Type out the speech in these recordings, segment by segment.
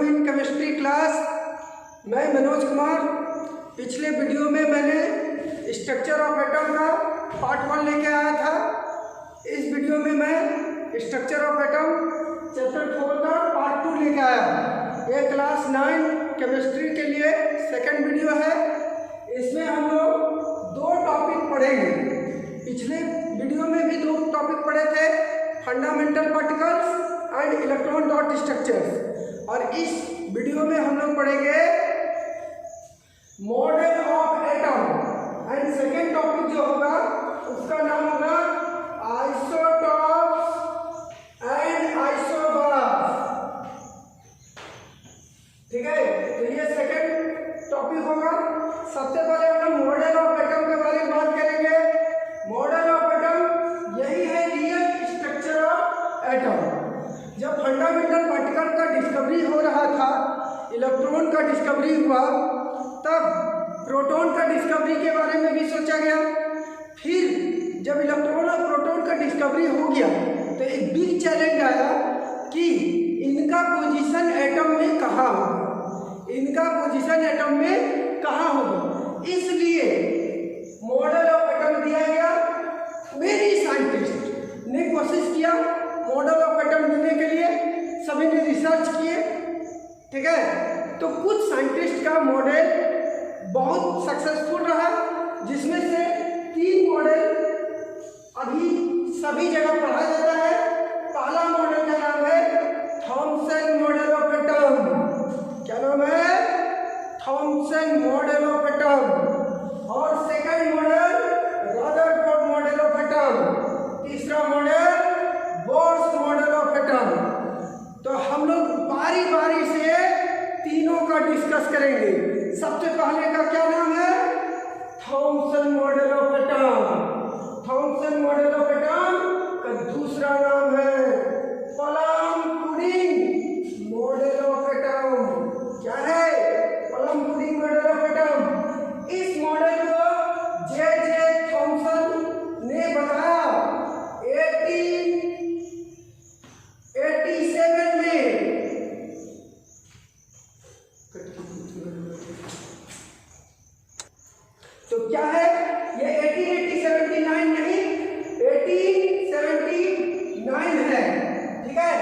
Welcome in chemistry class. मैं मनोज कुमार। पिछले video में मैंने स्ट्रक्चर ऑफ एटम का पार्ट 1 लेके आया था। इस वीडियो में मैं स्ट्रक्चर ऑफ एटम चैप्टर 4 का पार्ट 2 लेके आया। ये क्लास 9 केमिस्ट्री के लिए सेकंड वीडियो है। इसमें हम लोग 2 टॉपिक पढ़ेंगे। पिछले वीडियो में भी 2 टॉपिक पढ़े थे, fundamental particles and electron dot structures. और इस वीडियो में हम लोग पढ़ेंगे model of atom and second topic जो होगा उसका नाम होगा आइसोटॉप्स एंड आइसोबार्स। ठीक है, तो ये सेकेंड टॉपिक होगा। सबसे पहले हम लोग मॉडल ऑफ एटम के बारे में बात करेंगे। मॉडल ऑफ एटम यही है रियल स्ट्रक्चर ऑफ एटम। जब फंडामेंटल पार्टिकल का डिस्कवरी हो रहा था, इलेक्ट्रॉन का डिस्कवरी हुआ, तब प्रोटॉन का डिस्कवरी के बारे में भी सोचा गया। फिर जब इलेक्ट्रॉन और प्रोटॉन का डिस्कवरी हो गया तो एक बिग चैलेंज आया कि इनका पोजीशन एटम में कहाँ होगा, इनका पोजीशन एटम में कहाँ होगा। इसलिए मॉडल ऑफ एटम दिया गया। मेरी साइंटिस्ट ने कोशिश किया मॉडल ऑफ एटम देने के लिए, सभी ने रिसर्च किए। ठीक है, तो कुछ साइंटिस्ट का मॉडल बहुत सक्सेसफुल रहा, जिसमें से 3 मॉडल अभी सभी जगह पढ़ा जाता है। पहला मॉडल का नाम है थॉमसन मॉडल ऑफ एटम। क्या नाम है? Thomson model of atom. और second model Rutherford model of atom. तीसरा model Bohr's model of atom. तो हम लोग बारी बारी से तीनों का डिस्कस करेंगे। सबसे पहले का क्या नाम है? Thomson model of atom. Thomson model of atom का दूसरा नाम है plum pudding model of atom. क्या है? Plum pudding model of atom. इस मॉडल को जे थॉमसन ने बताया 1887 में। तो क्या है ये? 1879 नहीं, 1879 है। ठीक है,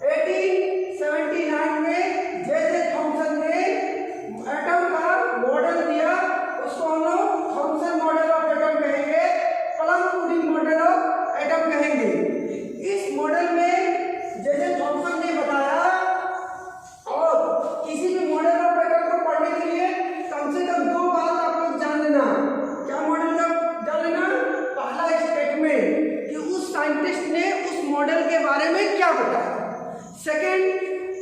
1879 में जे थॉमसन ने एटम का मॉडल दिया। उसको हम लोग थॉमसन मॉडल ऑफ एटम कहेंगे, plum pudding model of atom कहेंगे। इस मॉडल में जे थॉमसन ने बताया, और किसी भी मॉडल ऑफ एटम को पढ़ने के लिए कम से कम 2 बात आप लोग जान लेना। क्या मॉडल का जान लेना? पहला स्टेटमेंट कि उस साइंटिस्ट ने उस मॉडल के बारे में क्या बताया। सेकंड,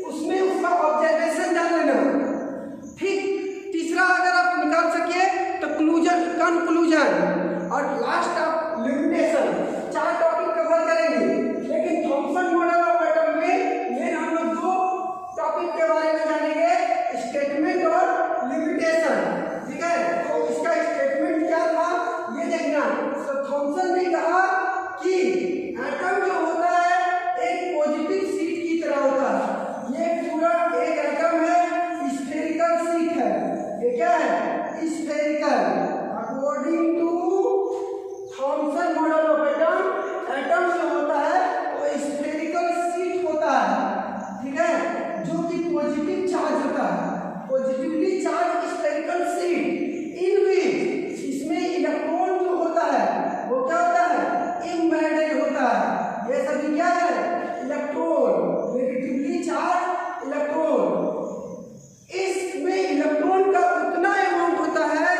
उसमें उसका ऑब्जर्वेशन जान लेना। ठीक, तीसरा अगर आप निकाल सके तो कंक्लूजन, और last of limitation. 4 topic cover करेंगे। लेकिन थॉमसन मॉडल ऑफ एटम में मेन हम लोग 2 टॉपिक के बारे में जानेंगे, स्टेटमेंट और लिमिटेशन। ठीक है, तो इसका स्टेटमेंट क्या था ये देखना। तो थॉमसन ने कहा कि एटम जो होता है एक पॉजिटिव सीट की तरह होता है। ये पूरा एक एटम है, स्फेरिकल सीट है। ये क्या है? Spherical. According to Thomson model of atom, atom जो होता है वो स्फेरिकल सीट होता है। ठीक है, जो कि पॉजिटिव चार्ज होता है, पॉजिटिवली चार्ज स्फेरिकल सीट इन विच इसमें इलेक्ट्रॉन जो होता है वो क्या होता है? इम्बेडेड होता है। ये सभी क्या है? Electron, negatively charge electron. इसमें इलेक्ट्रॉन का उतना अमाउंट होता है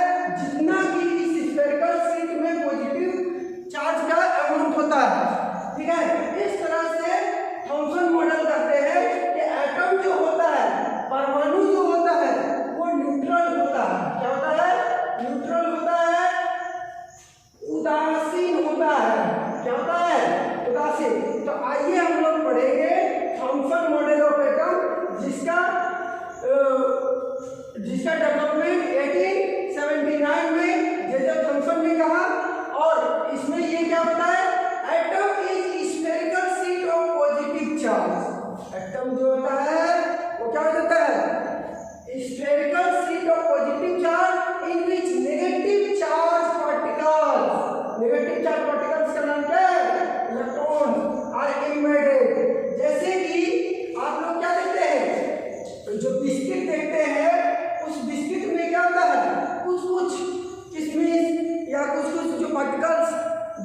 पार्टिकल्स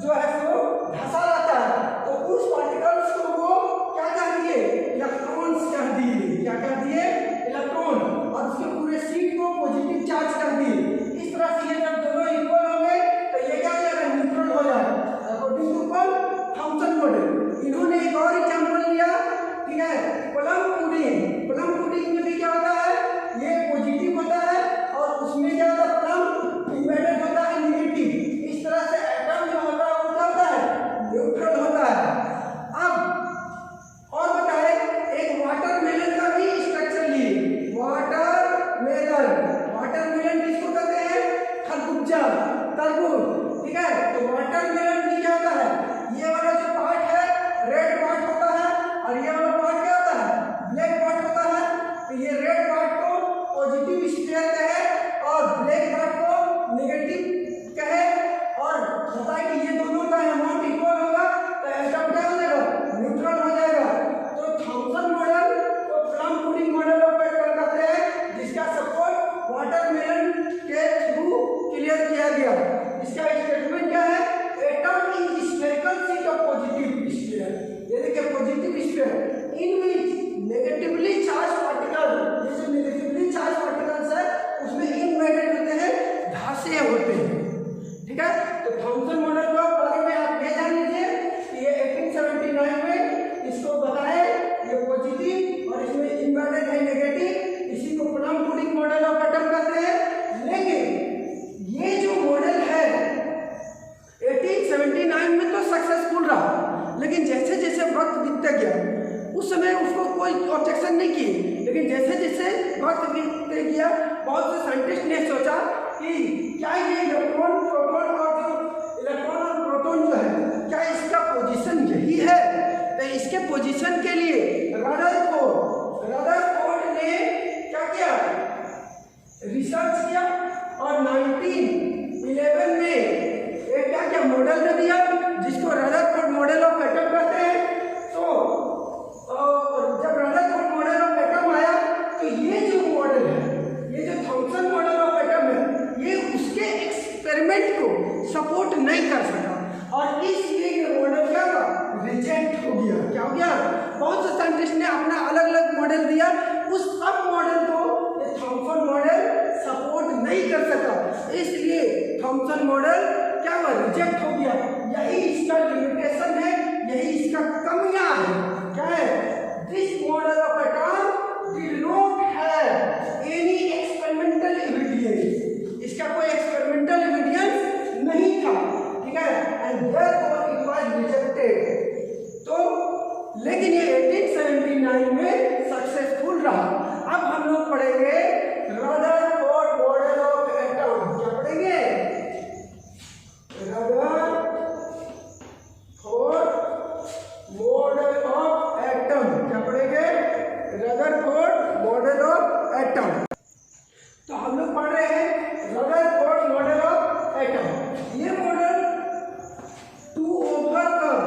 जो है वो धंसा रहता है, तो उस पार्टिकल्स को वो क्या कर दिए, इलेक्ट्रॉन्स कर दिए। क्या कर दिए, इलेक्ट्रॉन, और उसके पूरे सीट को पॉजिटिव चार्ज कर दिए। इस तरह से ये जब दोनों इक्वल हो गए तो ये क्या हो जाएगा, न्यूट्रल हो जाएगा अकॉर्डिंग टू थॉमसन मॉडल। इन्होंने एक और एग्जांपल लिया, ठीक है, प्लम पुडिंग। प्लम पुडिंग में भी क्या होता है, ये पॉजिटिव होता है और उसमें क्या होता है, प्लम इम्बेडेड होता है नेगेटिव। इस तरह से एटम जो होता है वो क्या होता है, न्यूट्रल होता है। अब और बताए, एक वाटरमेलन का भी स्ट्रक्चर लिए। वाटरमेलन, वाटरमेलन किसको कहते हैं, खरबूजा, तरबूज, ठीक है। तो वाटरमेलन में क्या होता है, ये वाला जो पार्ट है रेड पार्ट होता है और ये वाला पार्ट क्या होता है, ब्लैक पार्ट होता है। तो ये रेड पार्ट को पॉजिटिव स्फीयर कहे और ब्लैक पार्ट को नेगेटिव कहे, और बताए कि ये दोनों का अमाउंट इक्वल होगा तो एटम क्या हो जाएगा, न्यूट्रल हो जाएगा। तो थॉमसन मॉडल को plum pudding model of atom कहते हैं, जिसका सपोर्ट वाटरमेलन के थ्रू क्लियर किया गया। इसका स्टेटमेंट क्या है, atom is spherical sheet of positive sphere. ये देखिए पॉजिटिव स्फीयर इन विच नेगेटिवली चार्ज पार्टिकल, ये जो नेगेटिवली चार्ज पार्टिकल्स है उसमें इम्बेडेड होते हैं, धासे होते हैं, ठीक है। तो थॉमसन मॉडल के बारे में आप ये जान लीजिए कि ये 1879 में इसको बताए, ये पॉजिटिव और इसमें इम्बेडेड है नेगेटिव, इसी को plum pudding model of atom कहते हैं। लेकिन ये जो मॉडल है 1879 में तो सक्सेसफुल रहा, लेकिन जैसे जैसे वक्त बीतते गया उस समय उसको कोई ऑब्जेक्शन नहीं किए, लेकिन जैसे जैसे वक्त बीतते गया बहुत से साइंटिस्ट ने सोचा कि क्या ये इलेक्ट्रॉन प्रोटॉन और जो इलेक्ट्रॉन और प्रोटॉन जो है क्या इसका पोजीशन यही है। तो इसके पोजीशन के लिए रदरफोर्ड ने क्या किया, रिसर्च किया और 1911 में एक क्या मॉडल ने दिया जिसको रदरफोर्ड मॉडल ऑफ एटम कहते हैं। तो जब रदरफोर्ड मॉडल ऑफ एटम आया तो ये जो मॉडल है, ये जो थॉमसन मॉडल ऑफ एटम है, ये उसके एक्सपेरिमेंट को सपोर्ट नहीं कर सका और इसलिए ये मॉडल क्या हुआ, रिजेक्ट हो गया। क्या हो गया, बहुत से साइंटिस्ट ने अपना अलग अलग मॉडल दिया, उस सब मॉडल को ये थॉमसन मॉडल सपोर्ट नहीं कर सका, इसलिए थॉमसन मॉडल क्या हुआ, रिजेक्ट हो गया। यही इसका लिमिटेशन है, यही इसका कमियां है। क्या है, this model of atom did not have any experimental evidence, इसका कोई एक्सपेरिमेंटल एविडेंस नहीं था, ठीक है, and therefore it was rejected. तो लेकिन ये 1879 में सक्सेसफुल रहा। अब हम लोग पढ़ेंगे रदरफोर्ड मॉडल ऑफ एटम। क्या पढ़ेंगे, रदरफोर्ड मॉडल ऑफ एटम। क्या पढ़ेंगे, रदरफोर्ड मॉडल ऑफ एटम। तो हम लोग पढ़ रहे हैं रदरफोर्ड मॉडल ऑफ एटम। ये model to overcome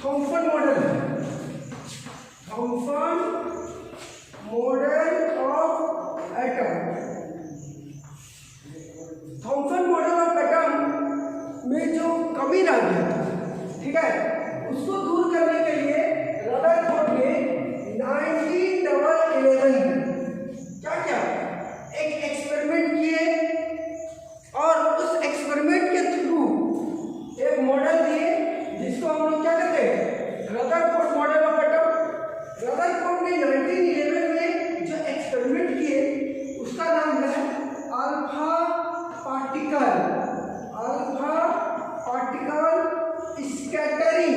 Thomson model है, Thomson model of atom. Thomson model of atom में जो कमी रह गया था, ठीक है, उसको दूर करने के लिए रदरफोर्ड ने 1911 क्या क्या एक एक्सपेरिमेंट किए और उस एक्सपेरिमेंट के थ्रू एक मॉडल दिए जिसको हम लोग क्या कहते हैं, Rutherford model of atom. Rutherford ने 1911 में जो एक्सपेरिमेंट किए उसका नाम है alpha particle scattering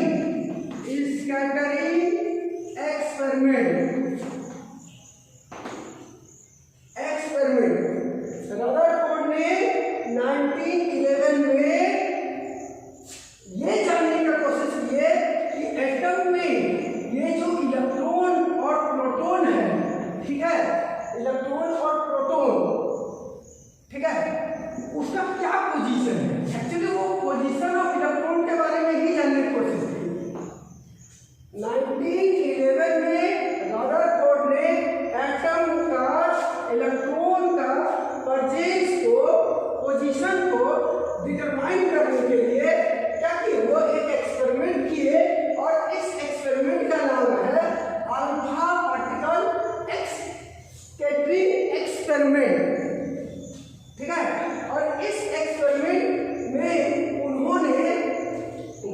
experiment. Rutherford ने 1911 में ये जानने का कोशिश किए कि एटम में ये जो इलेक्ट्रॉन और प्रोटॉन है, ठीक है, इलेक्ट्रॉन और प्रोटॉन, ठीक है, उसका क्या पोजीशन है। एक्चुअली वो पोजीशन ऑफ इलेक्ट्रॉन के बारे में ही जानने की कोशिश की। 1911 में रदरफोर्ड ने एटम का, इलेक्ट्रॉन का प्रेजेंस एक्सपेरिमेंट, ठीक है। और इस एक्सपेरिमेंट में उन्होंने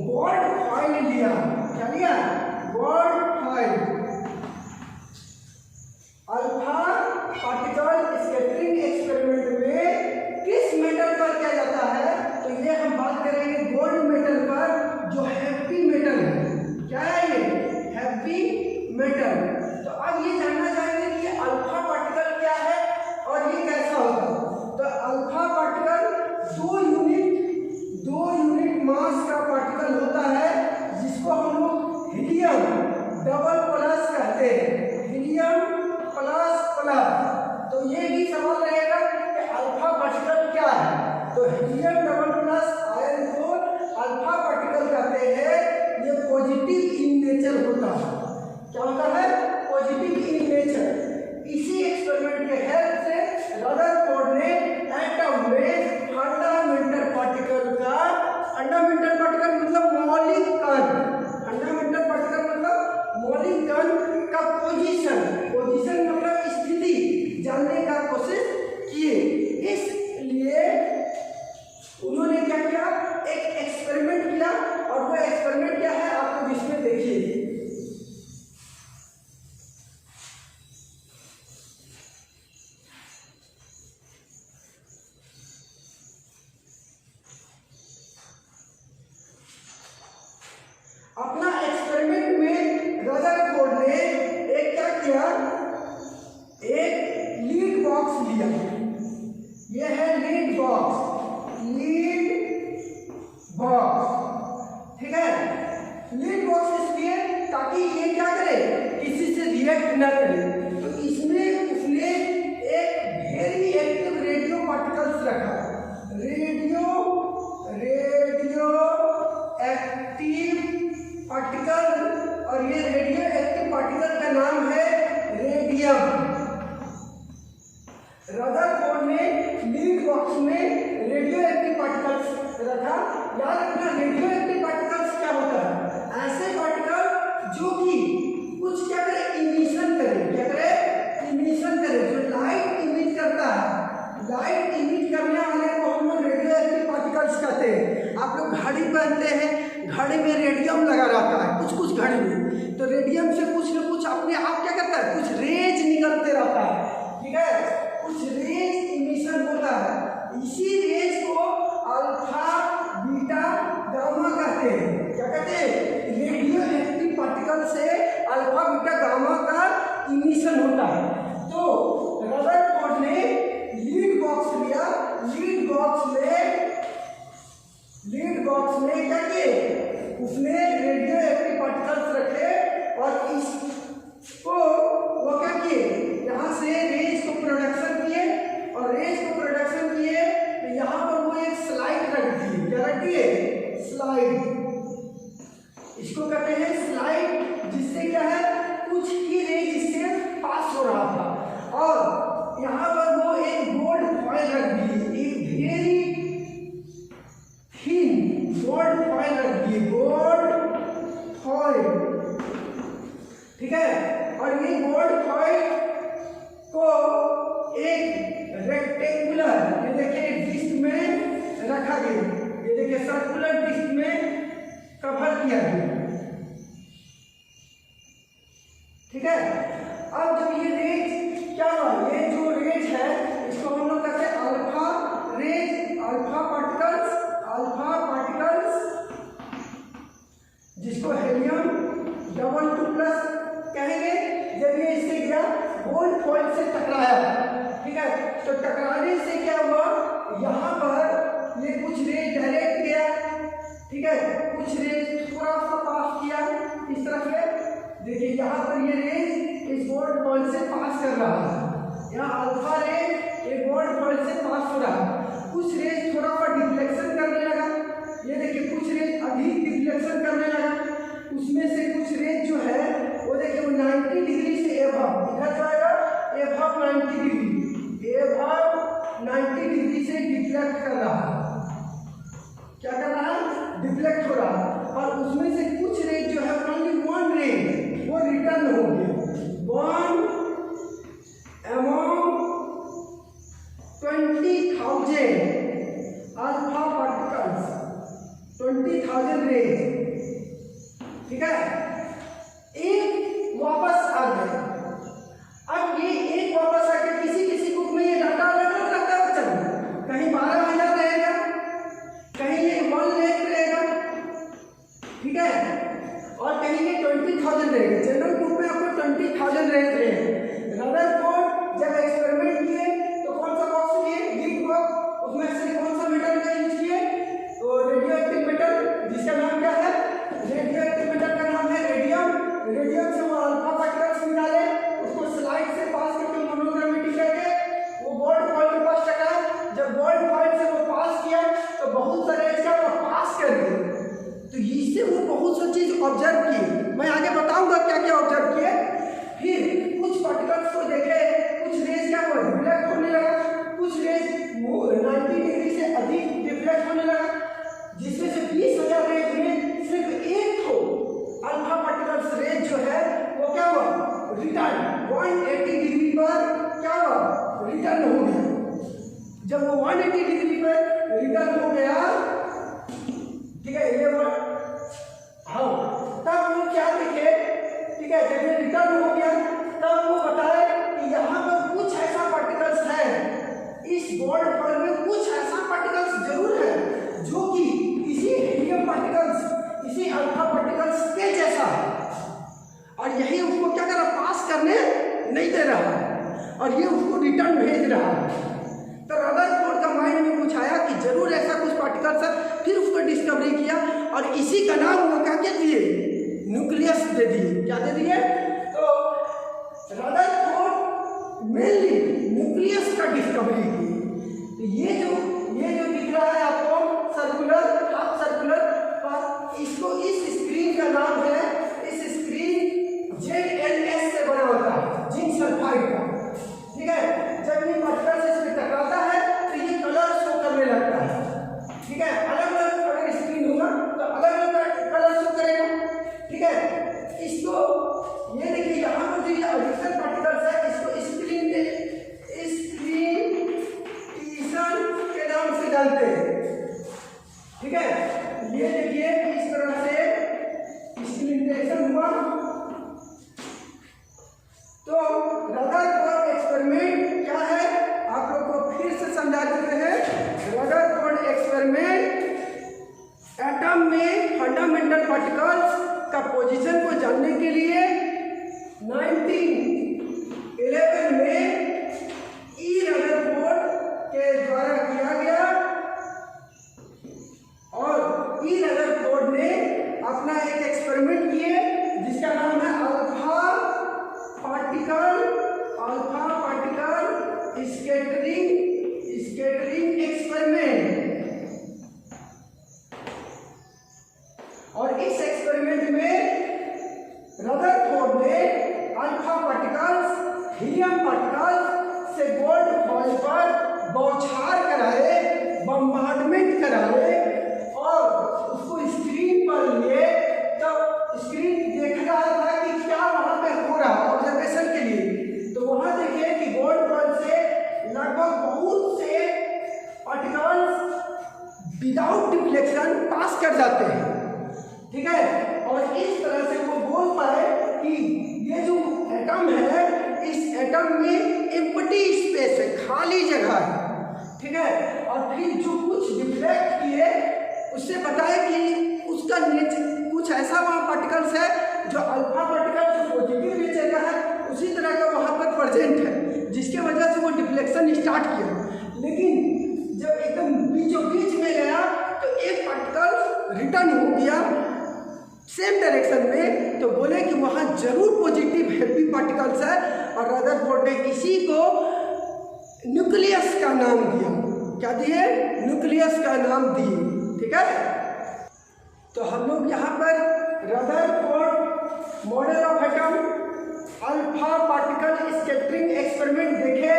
गोल्ड फॉइल लिया। क्या लिया? Gold foil. Alpha particle scattering experiment में किस मेटल पर किया जाता है? तो ये हम बात करेंगे गोल्ड मेटल पर, जो हैवी मेटल है। क्या है ये? Heavy metal. तो अब ये जानना चाहेंगे कि अल्फा पार्टिकल क्या है और ये कैसा होता है। तो अल्फा पार्टिकल 2 यूनिट मास का पार्टिकल होता है, जिसको हम लोग हीलियम डबल प्लस कहते हैं। Helium plus plus. तो ये भी सवाल रहेगा कि अल्फा पार्टिकल क्या है। तो हीलियम डबल प्लस आयन को अल्फा पार्टिकल कहते हैं। ये पॉजिटिव इन नेचर होता है। क्या होता है? Positive in nature. इसी एक्सपेरिमेंट के हेल्प से रदरफोर्ड ने एटम में फंडामेंटल पार्टिकल का, फंडामेंटल पार्टिकल मतलब मौलिक कण, फंडामेंटल पार्टिकल मतलब मौलिक कण का पोजीशन मतलब स्थिति जानने का कोशिश किए। इसलिए उन्होंने क्या किया? एक एक्सपेरिमेंट किया। और वो एक्सपेरिमेंट क्या है आप लोग इसमें देखिए। अपना एक्सपेरिमेंट में रदरफोर्ड ने एक क्या किया? एक लीड बॉक्स लिया। यह है लीड बॉक्स, ठीक है। लीड बॉक्स इसलिए ताकि ये क्या करे? किसी से रिएक्ट न करे। तो इसमें उसने एक वेरी एक्टिव रेडियो पार्टिकल्स रखा। रेडियो एक्टिव पार्टिकल, और ये रेडियो एक्टिव पार्टिकल का नाम है रेडियम। रदरफोर्ड ने लीड बॉक्स में रेडियो एक्टिव पार्टिकल्स रखा। याद रखना, रेडियो एक्टिव पार्टिकल्स क्या होता है? ऐसे पार्टिकल जो कि कुछ क्या करे? इमिशन करे। क्या करे? इमिशन करे। जो लाइट इमिट करता है, लाइट इमिट करने वाले को हम लोग रेडियो एक्टिव पार्टिकल्स कहते हैं। आप लोग घड़ी पहनते हैं, घड़ी में रेडियम लगा रहता है, कुछ घड़ी में। तो रेडियम से कुछ न कुछ अपने आप क्या करता है? कुछ रेज निकलते रहता है, ठीक है। कुछ रेज इमिशन होता है। इसी रेज को अल्फा बीटा गामा कहते हैं। क्या कहते हैं? रेडियो एक्टिव पार्टिकल से अल्फा बीटा गामा का इमिशन होता है। तो रदरफोर्ड ने लीड बॉक्स लिया। लीड बॉक्स में क्या किए? उसने रेडियो एक्टिव पार्टिकल्स रखे और इसको वो क्या किए? यहाँ से रेज को प्रोडक्शन किए, और रेज को प्रोडक्शन किए तो यहाँ पर वो एक स्लाइड रख दिए। क्या रख दिए? स्लाइड। इसको कहते हैं स्लाइड, जिससे क्या है? कुछ ही रेज इससे पास हो रहा था। और यहाँ पर वो एक गोल्ड फॉइल रख दिए, एक वेरी थिन गोल्ड फॉइल रख दिए, गोल्ड फॉइल, ठीक है। और ये गोल्ड फॉइल को एक रेक्टेंगुलर, ये देखिए डिस्क में रखा गया। ये देखिए सर्कुलर डिस्क में कवर किया गया, ठीक है। अब जब ये रेज क्या हुआ? ये जो रेज है इसको हम लोग कहते हैं अल्फा रेज, अल्फा पार्टिकल्स, जिसको हेलियम डबल 2+ कहेंगे। जब ये इससे गया गोल्ड फॉइल से टकराया, ठीक है। तो टकराने से क्या हुआ? यहाँ पर ये कुछ रेज डायरेक्ट गया, ठीक है। कुछ रेज थोड़ा सा पास किया इस तरफ से। देखिए यहाँ पर ये रेज इस गोल्ड फॉइल से पास कर रहा है। यहाँ अल्फा रेज ये गोल्ड फॉइल से पास हो रहा है। कुछ रेज थोड़ा सा डिफ्लेक्शन करने लगा। ये देखिए कुछ रेज अधिक डिफ्लेक्शन करने लगा। उसमें से कुछ रेज जो है वो देखिए वो 90 डिग्री से एबव, इधर जाएगा एबव 90 डिग्री, एबव 90 डिग्री से डिफ्लेक्ट कर रहा है। क्या कर रहा है? डिफ्लेक्ट हो रहा है। और उसमें से कुछ रेज जो है ओनली 1 रेज वो रिटर्न हो गया। 1 among 20,000 अल्फा पार्टिकल्स, 20,000 रेज, ठीक है, एक वापस आ गए। अब ये एक वापस आके किसी किसी बुक में ये डाटा अलग अलग लगता है बच्चों, कहीं 12,000 रहेगा, कहीं ये 1 लाख रहेगा, ठीक है, और कहीं ये 20,000 रहेगा। जनरल बुक में आपको 20,000 रहते हैं। रदरफोर्ड जब एक्सपेरिमेंट किए तो कौन सा बॉक्स लिए, लीड बॉक्स, उसमें से कौन सा मेटल का यूज किए, तो रेडियो एक्टिव मेटल, जिसका नाम क्या है, रेडियो एक्टिव मेटल का नाम है रेडियम। रेडियम से वो अल्फा पार्टिकल्स निकाले, उसको स्लाइड से पास करके मोनोग्रामेट्री करके वो बोर्ड फॉइल के पास रखा। जब बोर्ड फॉइल से वो पास किया तो बहुत सारे इसका पास कर दिए, तो इससे वो बहुत सी चीज ऑब्जर्व किए। मैं आगे बताऊंगा क्या क्या ऑब्जर्व किए। फिर कुछ पार्टिकल्स को देखे, कुछ रेज क्या हुआ, रिफ्लेक्ट होने लगा, कुछ रेज 90 डिग्री से अधिक रिफ्लेक्ट होने लगा, जिसमें से 20,000 रेज में सिर्फ एक को अल्फा पार्टिकल्स रेज जो है वो क्या हुआ, रिटर्न 180 डिग्री पर क्या हुआ, रिटर्न हो गया। जब वो 180 डिग्री पर रिटर्न हो गया, ठीक है, ये वो हाँ, तब वो क्या देखे, ठीक है, जब ये रिटर्न हो गया तब वो बताए कि यहाँ पर कुछ ऐसा पार्टिकल्स है, इस बोर्ड पर में कुछ ऐसा पार्टिकल्स जरूर है जो कि इसी हीलियम पार्टिकल्स, इसी अल्फा पार्टिकल्स के जैसा है, और यही उसको क्या कर रहा, पास करने नहीं दे रहा है, और ये उसको रिटर्न भेज रहा है। तो रदरफोर्ड का माइंड में कुछ आया कि जरूर ऐसा कुछ पार्टिकल्स है। फिर उसको डिस्कवरी किया और इसी का नाम वो क्या दिए, न्यूक्लियस दे दिए। क्या दे दिए, तो रदरफोर्ड मेनली न्यूक्लियस का डिस्कवरी की। तो ये जो दिख रहा है आपको सर्कुलर, हाफ सर्कुलर, इसको इस स्क्रीन का नाम है, इस स्क्रीन ZnS से बना होता है, जिंक सल्फाइड का, ठीक है। जब ये पार्टिकल्स इसमें टकराता है तो ये कलर शो करने लगता है, ठीक है, अलग अलग अगर स्क्रीन होगा तो अलग अलग कलर शो करेगा, ठीक है। इसको ये देखिए यहाँ पर जो ये एडिशनल पार्टिकल्स है, इसको स्क्रीन के नाम से जानते हैं, ठीक है। ये देखिए इस तरह से स्क्रीन हुआ। तो रदरफोर्ड एक्सपेरिमेंट क्या है, आप लोग को फिर से समझा देते हैं। रदरफोर्ड एक्सपेरिमेंट एटम में फंडामेंटल पार्टिकल्स का पोजीशन को जानने के लिए 1911 में ई रदरफोर्ड के द्वारा किया गया, और ई रदरफोर्ड ने अपना एक एक्सपेरिमेंट किए जिसका नाम है अल्फा पार्टिकल स्कैटरिंग एक्सपेरिमेंट। और इस एक्सपेरिमेंट में रदरफोर्ड ने अल्फा पार्टिकल्स हीलियम पार्टिकल्स से गोल्ड फॉइल पर बौछार कराए, बम्बार्डमेंट कराए, और उसको स्क्रीन पर लिए। तो स्क्रीन देख रहा था कि क्या वहां पे हो रहा है ऑब्जर्वेशन के लिए। तो वहां देखिए कि गोल्ड फॉइल से लगभग बहुत से पार्टिकल्स विदाउट डिफ्लेक्शन पास कर जाते हैं, ठीक है। और इस तरह से वो बोल पाए कि ये जो एटम है, इस एटम में एम्प्टी स्पेस है, खाली जगह है, ठीक है। और फिर जो कुछ डिफ्लेक्ट किए उससे बताए कि उसका नेचर कुछ ऐसा वहाँ पार्टिकल्स है जो अल्फा पार्टिकल जो पॉजिटिव नेचर का है उसी तरह का वहाँ पर प्रेजेंट है, जिसके वजह से वो डिफ्लेक्शन स्टार्ट किया। लेकिन जब एकदम बीचों बीच में गया तो एक पार्टिकल रिटर्न हो गया सेम डायरेक्शन में, तो बोले कि वहाँ जरूर पॉजिटिव हैवी पार्टिकल्स है, और रदरफोर्ड ने इसी को न्यूक्लियस का नाम दिया। क्या दिए, न्यूक्लियस का नाम दिए, ठीक है। तो हम लोग यहाँ पर Rutherford model of atom, alpha particle scattering experiment देखे,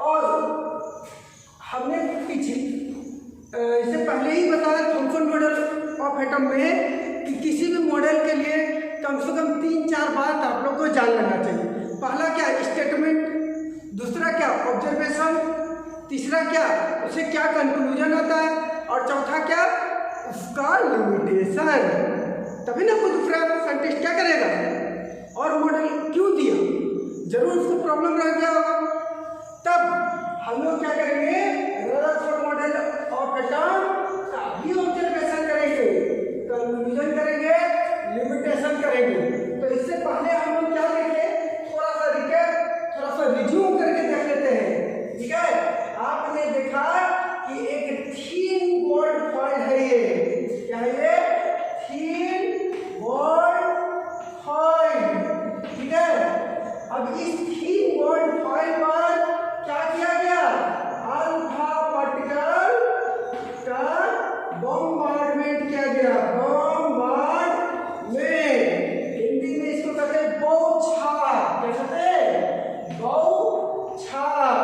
और हमने पीछे इससे पहले ही बताया थॉमसन मॉडल ऑफ एटम में कि किसी भी मॉडल के लिए कम से कम 3-4 बात आप लोग को जान लेना चाहिए। पहला क्या, स्टेटमेंट, दूसरा क्या, ऑब्जर्वेशन, तीसरा क्या, उसे क्या कंक्लूजन आता है, और चौथा क्या, उसका लिमिटेशन। तभी ना खुद साइंटिस्ट क्या करेगा, और मॉडल क्यों दिया, जरूर उसको प्रॉब्लम रह गया होगा। तब हम लोग क्या करेंगे, रदरफोर्ड मॉडल ऑफ एटम का भी ऑब्जर्वेशन करेंगे, कंक्लूजन करेंगे, लिमिटेशन करेंगे। तो इससे पहले हम लोग क्या देखें, थोड़ा सा रिकैप, थोड़ा सा रिज्यूम करके देख लेते हैं। ठीक है, आपने देखा कि एक थीन वॉल्ड फॉइल है, ये क्या है, ये थीन वॉल्ड फॉइल। ठीक है, अब इस थीन वॉल्ड फॉइल पर क्या किया गया, अल्फा पार्टिकल का बॉम्बार्डमेंट किया गया, बॉम्बार्डमेंट, हिंदी में इसको कहते हैं बौछार, क्या कहते हैं, बौछार।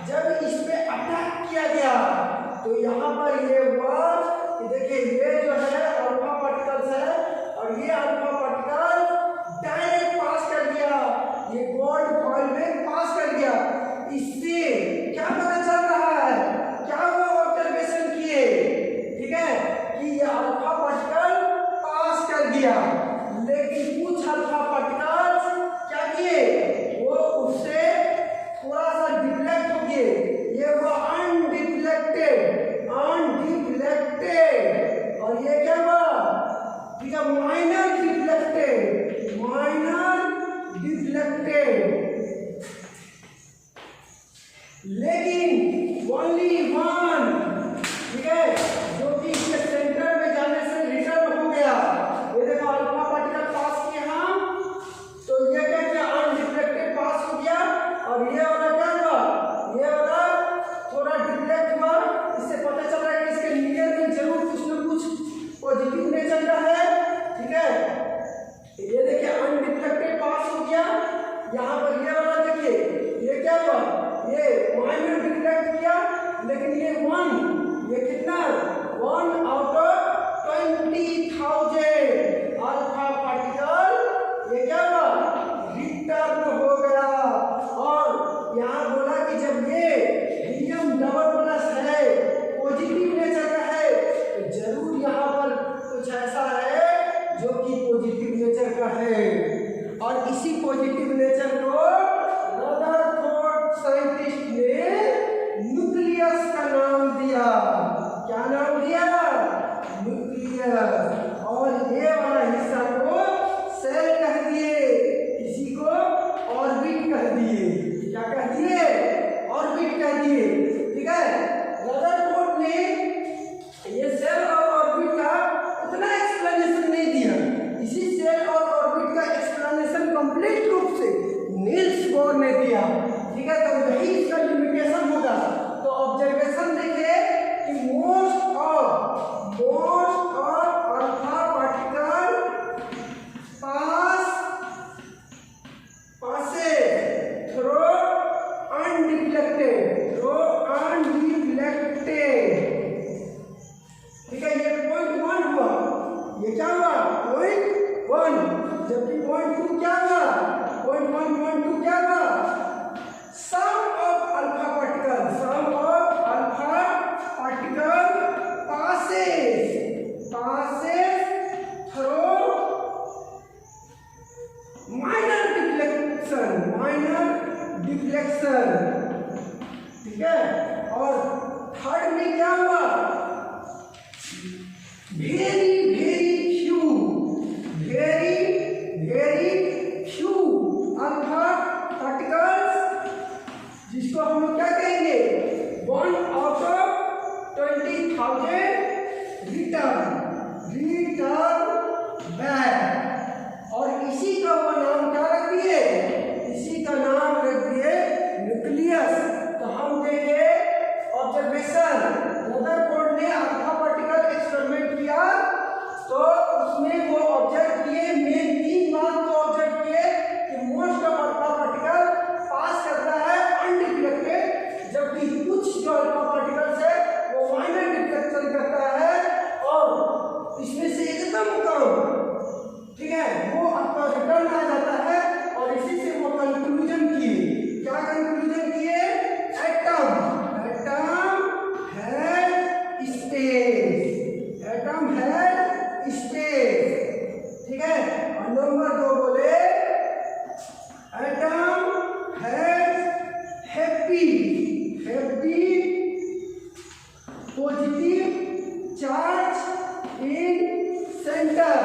जब इस पे अटैक किया गया तो यहाँ पर ये हुआ कि देखिए, ये जो है अल्फा पार्टिकल्स है, और ये अल्फा पार्टिकल डायरेक्ट पास कर गया, ये गोल्ड फॉइल में पास कर गया। इससे क्या पता चल रहा है, क्या वो ऑब्जर्वेशन किए, ठीक है, कि ये अल्फा पार्टिकल पास कर गया, लेकिन कुछ अल्फा पार्टिकल्स क्या किए, वो उससे थोड़ा सा डिफ्लेक्ट हो गए, ये वो अनडिफ्लेक्टेड, और ये क्या हुआ, ठीक है, माइनर डिफ्लेक्टेड, लेकिन ओनली वन, ठीक है, जो कि इसके सेंटर में जाने से रिटर्न हो गया। ये देखो अल्फा पार्टिकल पास किए हम, तो ये क्या किया, अनडिफ्लेक्टेड पास हो गया, और ये वाला क्या हुआ, ये वाला थोड़ा डिफ्लेक्ट हुआ। इससे पता चल रहा है कि इसके नियर में जरूर कुछ न कुछ पॉजिटिव नेचर का है। ठीक है, ये देखिए अनडिफ्लेक्टेड पास हो गया, यहाँ पर ये वाला देखिए, ये क्या हुआ, ये माइनर डिफ्लेक्ट किया, लेकिन ये वन, ये कितना, 1 आउट ऑफ 20,000 अल्फा पार्टिकल, ये क्या हुआ, रिटर्न हो गया। और यहाँ बोला कि जब ये हीलियम डबल प्लस है, पॉजिटिव नेचर का है, तो जरूर यहाँ पर कुछ ऐसा है जो कि पॉजिटिव नेचर का है, और इसी पॉजिटिव नेचर को रदरफोर्ड साइंटिस्ट ने न्यूक्लियस का नाम दिया। क्या नाम दिया, न्यूक्लियस, और ये वाला हिस्सा को सेल कह दिए, इसी को ऑर्बिट कह दिए। क्या कह दिए, ऑर्बिट कह दिए। ठीक है, रदरफोर्ड ने ये सेल और ऑर्बिट का उतना एक्सप्लेनेशन नहीं दिया, इसी सेल और ऑर्बिट का एक्सप्लेनेशन कंप्लीट रूप से नील्स बोर ने दिया। ठीक है, तो यही इसका लिमिटेशन होगा। तो ऑब्जर्वेशन देखिए कि most of alpha particle passes through undeflected, ठीक है, ये पॉइंट 1 हुआ, ये क्या हुआ, पॉइंट 1, जबकि पॉइंट 2 क्या हुआ, पॉइंट 1 पॉइंट 2 क्या हुआ, sum of alpha particle passes through minor deflection, ठीक है। और थर्ड में क्या हुआ, very few अल्फा पार्टिकल्स, जिसको हम लोग क्या कहेंगे, 1 आउट ऑफ 20,000 रिटर्न बैक, और इसी का वो नाम क्या रख दिए, इसी का नाम रख दिए न्यूक्लियस। तो हम देंगे ऑब्जर्वेशन, रदरफोर्ड ने अल्फा पार्टिकल एक्सपेरिमेंट किया, तो उसमें वो ऑब्जर्व किए, मेन 3 बात को ऑब्जर्व किए कि most of alpha particle pass करता है अनडिफ्लेक्टेड, जबकि कुछ जो अल्फा पार्टिकल्स है वो माइनर डिफ्लेक्शन करता है, और इसमें से एकदम happy positive charge in centre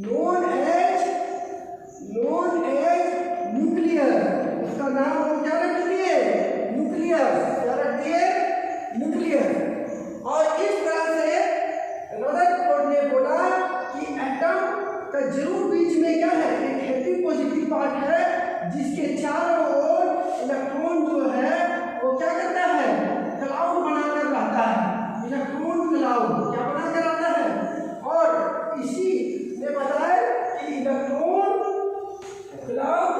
known as nucleus. उसका नाम हम क्या रख दिए? न्यूक्लियस। क्या रख दिए? न्यूक्लियस। और इस तरह से रदरफोर्ड ने बोला कि एटम का जरूर बीच में क्या है, एक हैप्पी पॉजिटिव पार्ट है जिसके चारों ओर इलेक्ट्रॉन जो है वो क्या करता है, क्लाउड बनाकर रहता है। इलेक्ट्रॉन क्लाउड क्या बनाकर रहता है। और इसी ने बताया कि electron cloud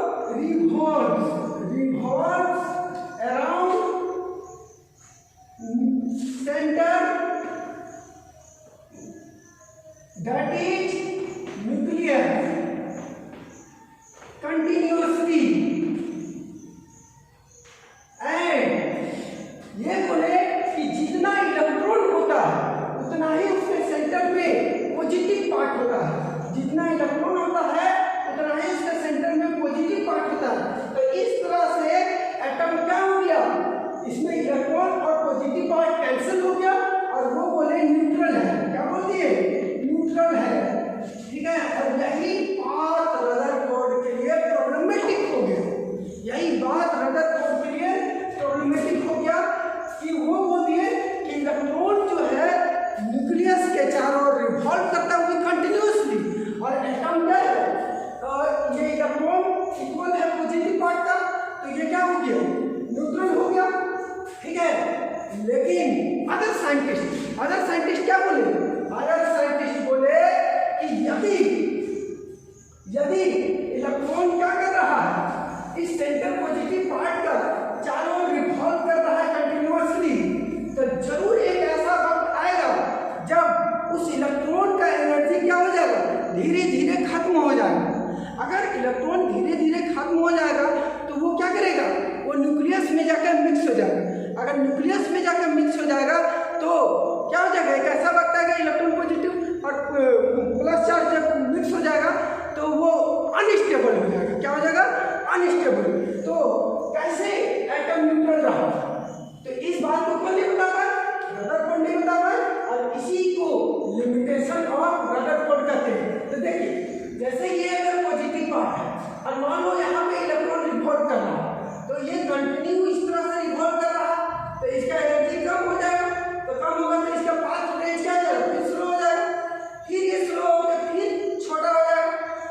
revolves around center that is nucleus continuously and ये बोले कि जितना इलेक्ट्रॉन होता है उतना ही उसके सेंटर में पॉजिटिव पार्ट होता है। जितना इलेक्ट्रॉन होता है उतना ही उसके सेंटर में पॉजिटिव पार्ट होता है। तो इस तरह से एटम क्या हो गया, इसमें इलेक्ट्रॉन और पॉजिटिव पार्ट कैंसिल हो गया और वो बोले न्यूट्रल है। क्या बोलती है? न्यूट्रल है। ठीक है। और यही बात रदरफोर्ड के लिए प्रॉब्लमेटिक हो गया। यही बात रदरफोर्ड के लिए प्रॉब्लमेटिक हो गया कि वो बोलते हैं कि इलेक्ट्रॉन जो है न्यूक्लियस के चारों ओर रिवॉल्व करता हुआ कंटिन्यूअसली और एटम क्या है, ये इलेक्ट्रॉन इक्वल है पॉजिटिव पार्ट का, तो ये क्या हो गया, न्यूट्रल हो गया। ठीक है। लेकिन अदर साइंटिस्ट क्या बोले? अदर साइंटिस्ट बोले कि यदि इलेक्ट्रॉन क्या कर रहा है, इस सेंटर पॉजिटिव पार्ट का चारों ओर रिवॉल्व कर रहा है कंटिन्यूअसली, तो जरूर एक ऐसा वक्त आएगा जब उस इलेक्ट्रॉन का एनर्जी क्या हो जाएगा, धीरे धीरे खत्म हो जाएगा। अगर इलेक्ट्रॉन धीरे धीरे खत्म हो जाएगा तो वो क्या करेगा, वो न्यूक्लियस में जाकर मिक्स हो जाएगा। अगर न्यूक्लियस में जाकर मिक्स हो जाएगा तो क्या हो जाएगा, एक ऐसा वक्त आएगा इलेक्ट्रॉन पॉजिटिव और प्लस चार्ज जब मिक्स हो जाएगा तो वो अनस्टेबल हो जाएगा। क्या हो जाएगा, अनस्टेबल। तो कैसे एटम न्यूट्रल रहा, तो इस बात को कौन नहीं बता पाया, रदरफोर्ड नहीं बता पाया। और इसी को लिमिटेशन ऑफ रदरफोर्ड कहते हैं। तो देखिए, जैसे ये अगर पॉजिटिव पार्ट है और मान लो यहाँ पे इलेक्ट्रॉन रिवॉल्व कर रहा है, तो ये कंटिन्यू इस तरह से रिवॉल्व कर रहा है, तो इसका एनर्जी कम हो जाएगा। तो कम होगा तो इसका पाथ रेंज क्या जाएगा, फिर स्लो हो जाएगा, फिर ये स्लो होकर फिर छोटा हो जाएगा।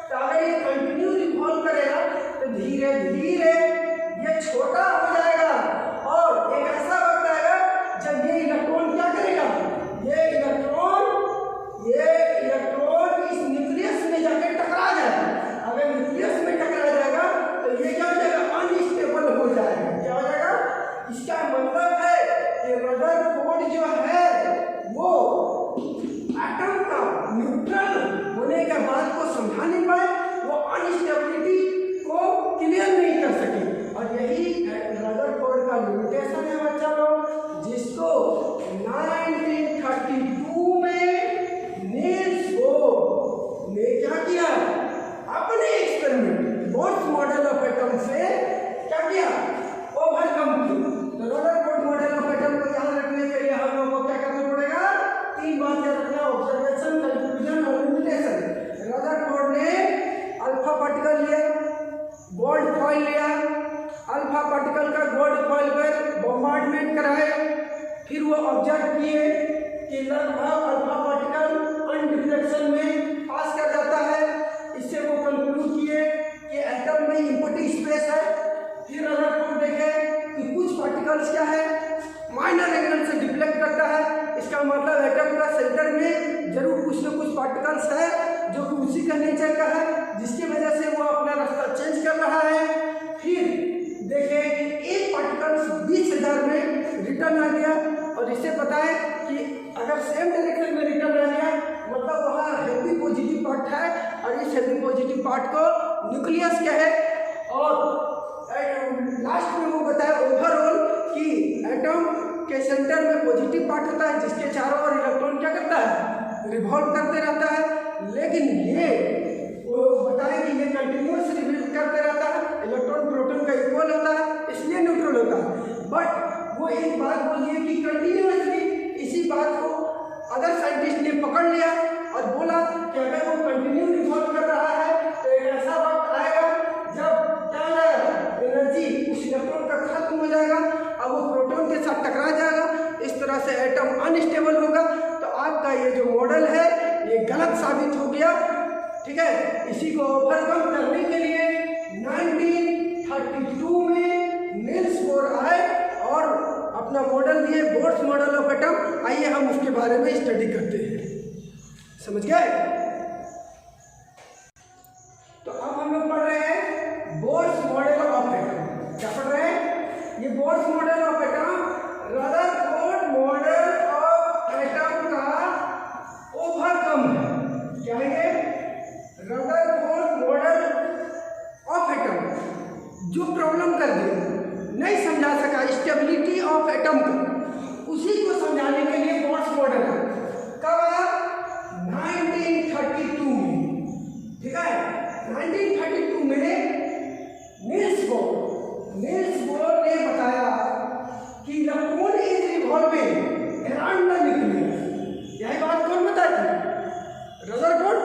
तो अगर ये कंटिन्यू रिवॉल्व करेगा तो धीरे धीरे ये छोटा हो जाएगा और एक ऐसा वक्त आएगा जब ये इलेक्ट्रॉन क्या करेगा, ये इलेक्ट्रॉन इस न्यूक्लियस में जाकर टकरा जाएगा। अगर न्यूक्लियस में टकरा जाएगा तो ये क्या हो जाएगा, अनस्टेबल हो जाएगा। क्या हो जाएगा, इसका मतलब है कि रदरफोर्ड जो है वो एटम का न्यूट्रल होने के बाद को समझा नहीं पाए, वो अनस्टेबिलिटी को क्लियर नहीं कर सके। और यही रदरफोर्ड का लिमिटेशन है बच्चा लोग, जिसको 1932 में नील्स बोर ने क्या किया, अपने experiment bourse model of atom से क्या किया, ओवरकम किया। तो रदरफोर्ड मॉडल ऑफ एटम को याद रखने के लिए हम लोगों को क्या करना पड़ेगा, 3 बात याद रखना, ऑब्जर्वेशन, कंक्लूजन और लिमिटेशन। रदरफोर्ड ने अल्फा पार्टिकल लिया, गोल्ड फॉइल लिया, अल्फा पार्टिकल का गोल्ड फॉइल पर बॉम्बार्डमेंट कराए, फिर वो ऑब्जर्व किए कि लगभग अल्फा पार्टिकल अनडिफ्लेक्शन में पास कर जाता है। इससे वो कंक्लूड किए कि एटम में एम्प्टी स्पेस है। फिर रदरफोर्ड देखे कि कुछ पार्टिकल्स क्या है, माइनर एंगल से डिफ्लेक्ट करता है। इसका मतलब एटम का सेंटर में जरूर कुछ न कुछ पार्टिकल्स है जो कि उसी का नेचर का है, जिसकी वजह से वो अपना रास्ता चेंज कर रहा है। फिर देखे कि एक पार्टिकल 20,000 में रिटर्न आ गया और इससे पता है कि अगर सेम डायरेक्शन में रिटर्न आ गया मतलब वहाँ हेवी पॉजिटिव पार्ट है और इस हेवी पॉजिटिव पार्ट को न्यूक्लियस कहे। और लास्ट में वो बताया ओवरऑल कि एटम के सेंटर में पॉजिटिव पार्ट होता है जिसके चारों ओर इलेक्ट्रॉन क्या करता है, रिवॉल्व करते रहता है। लेकिन ये वो बताएं कि ये कंटिन्यूअस रिवॉल्व करते रहता है, इलेक्ट्रॉन प्रोटॉन का इक्वल होता है। इस बट वो एक बात बोलिए कि कंटिन्यूअसली इसी बात को अदर साइंटिस्ट ने पकड़ लिया और बोला कि अगर वो कंटिन्यू रिवॉल्व कर रहा है तो एक ऐसा वक्त आएगा जब क्या हो जाएगा, एनर्जी उस इलेक्ट्रॉन का खत्म हो जाएगा और वो प्रोटॉन के साथ टकरा जाएगा, इस तरह से एटम अनस्टेबल होगा। तो आपका ये जो मॉडल है ये गलत साबित हो गया, ठीक है। इसी को ओवरकम करने के लिए 1932 में नील्स बोर आए और अपना मॉडल दिए, बोर्स मॉडल ऑफ एटम। आइए हम उसके बारे में स्टडी करते हैं, समझ गए। तो अब हम लोग पढ़ रहे हैं बोर्स मॉडल ऑफ एटम। क्या पढ़ रहे हैं? ये bourse model of atom Rutherford model of atom का ओवरकम है। क्या है ये? रदरफोर्ड मॉडल ऑफ एटम जो प्रॉब्लम कर दिया, नहीं समझा सका स्टेबिलिटी ऑफ एटम को, उसी को समझाने के लिए बोर्स मॉडल है। कब आया? 1932 में, ठीक है। 1932 में नील्स बोर ने बताया कि electron is revolving around the nucleus. यही बात कौन बताती? रदरफोर्ड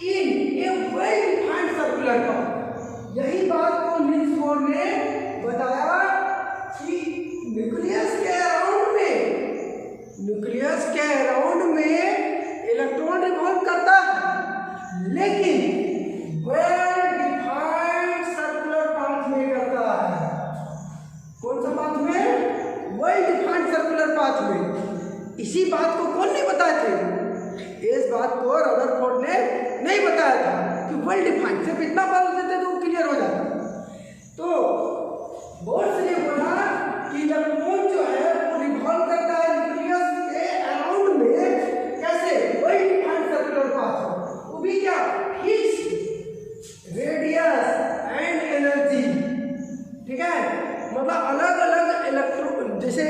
इन ए वेल डिफाइंड सर्कुलर पाथ। यही बात को नील्स बोर ने बताया कि न्यूक्लियस के अराउंड में इलेक्ट्रॉन रिवॉल्व करता है, लेकिन वेल डिफाइंड सर्कुलर पाथ में करता है। कौन सा पाथ में? वेल डिफाइंड सर्कुलर पाथ में। इसी बात को कौन नहीं बताए थे? इस बात को रदरफोर्ड ने नहीं बताया था कि वेल डिफाइंड, सिर्फ इतना बोल देते तो क्लियर हो जाता। तो बोर्स ने बोला कि इलेक्ट्रॉन जो है वो रिवॉल्व करता है न्यूक्लियस के अराउंड में। कैसे? वेल डिफाइंड सर्कुलर पाथ, वो भी क्या? फिक्स रेडियस एंड एनर्जी, ठीक है। मतलब अलग अलग इलेक्ट्रॉन, जैसे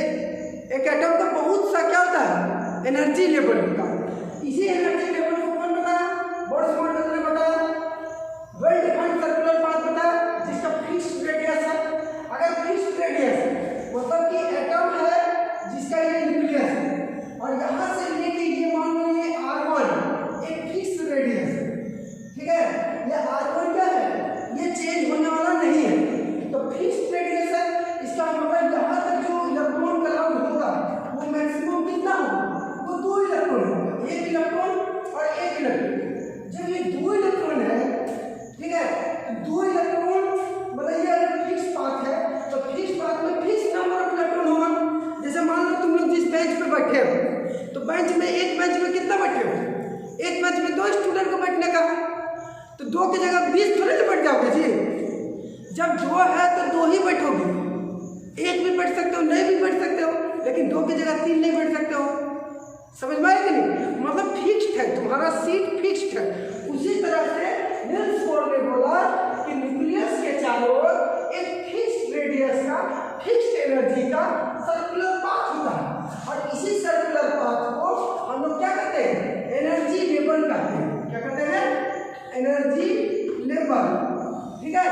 एक एटम का बहुत सा क्या होता है? एनर्जी लेवल होता है। इसी एनर्जी लेवल को कौन बताया? बोर्स मॉडल ने बताया। वेल डिफाइंड सर्कुलर पाथ बताया जिसका फिक्स्ड रेडियस है। अगर फिक्स्ड रेडियस मतलब कि एटम है जिसका ये न्यूक्लियस है और यहाँ से लेके ये मान लो ये R1 एक फिक्स्ड रेडियस है, ठीक है। ये R1 क्या है? ये चेंज होने वाला नहीं है, तो फिक्स्ड रेडियस है। इसका मतलब यहाँ तक जो इलेक्ट्रॉन कलाउड होगा वो मैक्सिमम कितना होगा? वो 2 इलेक्ट्रॉन होगा, एक इलेक्ट्रॉन और एक इलेक्ट्रॉन। जब ये 2 इलेक्ट्रॉन है, ठीक है, तो 2 इलेक्ट्रॉन मतलब ये फिक्स पाथ है, तो फिक्स पाथ में फिक्स नंबर ऑफ इलेक्ट्रॉन होगा। जैसे मान लो तुम लोग जिस बेंच पे बैठे हो, तो बेंच में एक बेंच में कितना बैठे हो? एक बेंच में 2 स्टूडेंट को बैठने का, तो 2 की जगह 20 थोड़े बैठ जाओगे जी। जब 2 है तो 2 ही बैठोगे, एक भी बैठ सकते हो, नहीं भी बैठ सकते हो, लेकिन 2 की जगह 3 नहीं बैठ सकते हो। समझ में आया कि नहीं? मतलब फिक्स्ड है, तुम्हारा सीट फिक्स्ड है। उसी तरह से नील्स बोर ने बोला कि न्यूक्लियस के चारों ओर एक फिक्स्ड रेडियस का, फिक्स्ड एनर्जी का सर्कुलर पाथ होता है और इसी सर्कुलर पाथ को हम लोग क्या कहते हैं? एनर्जी लेवल कहते हैं। क्या कहते हैं? एनर्जी लेवल, ठीक है।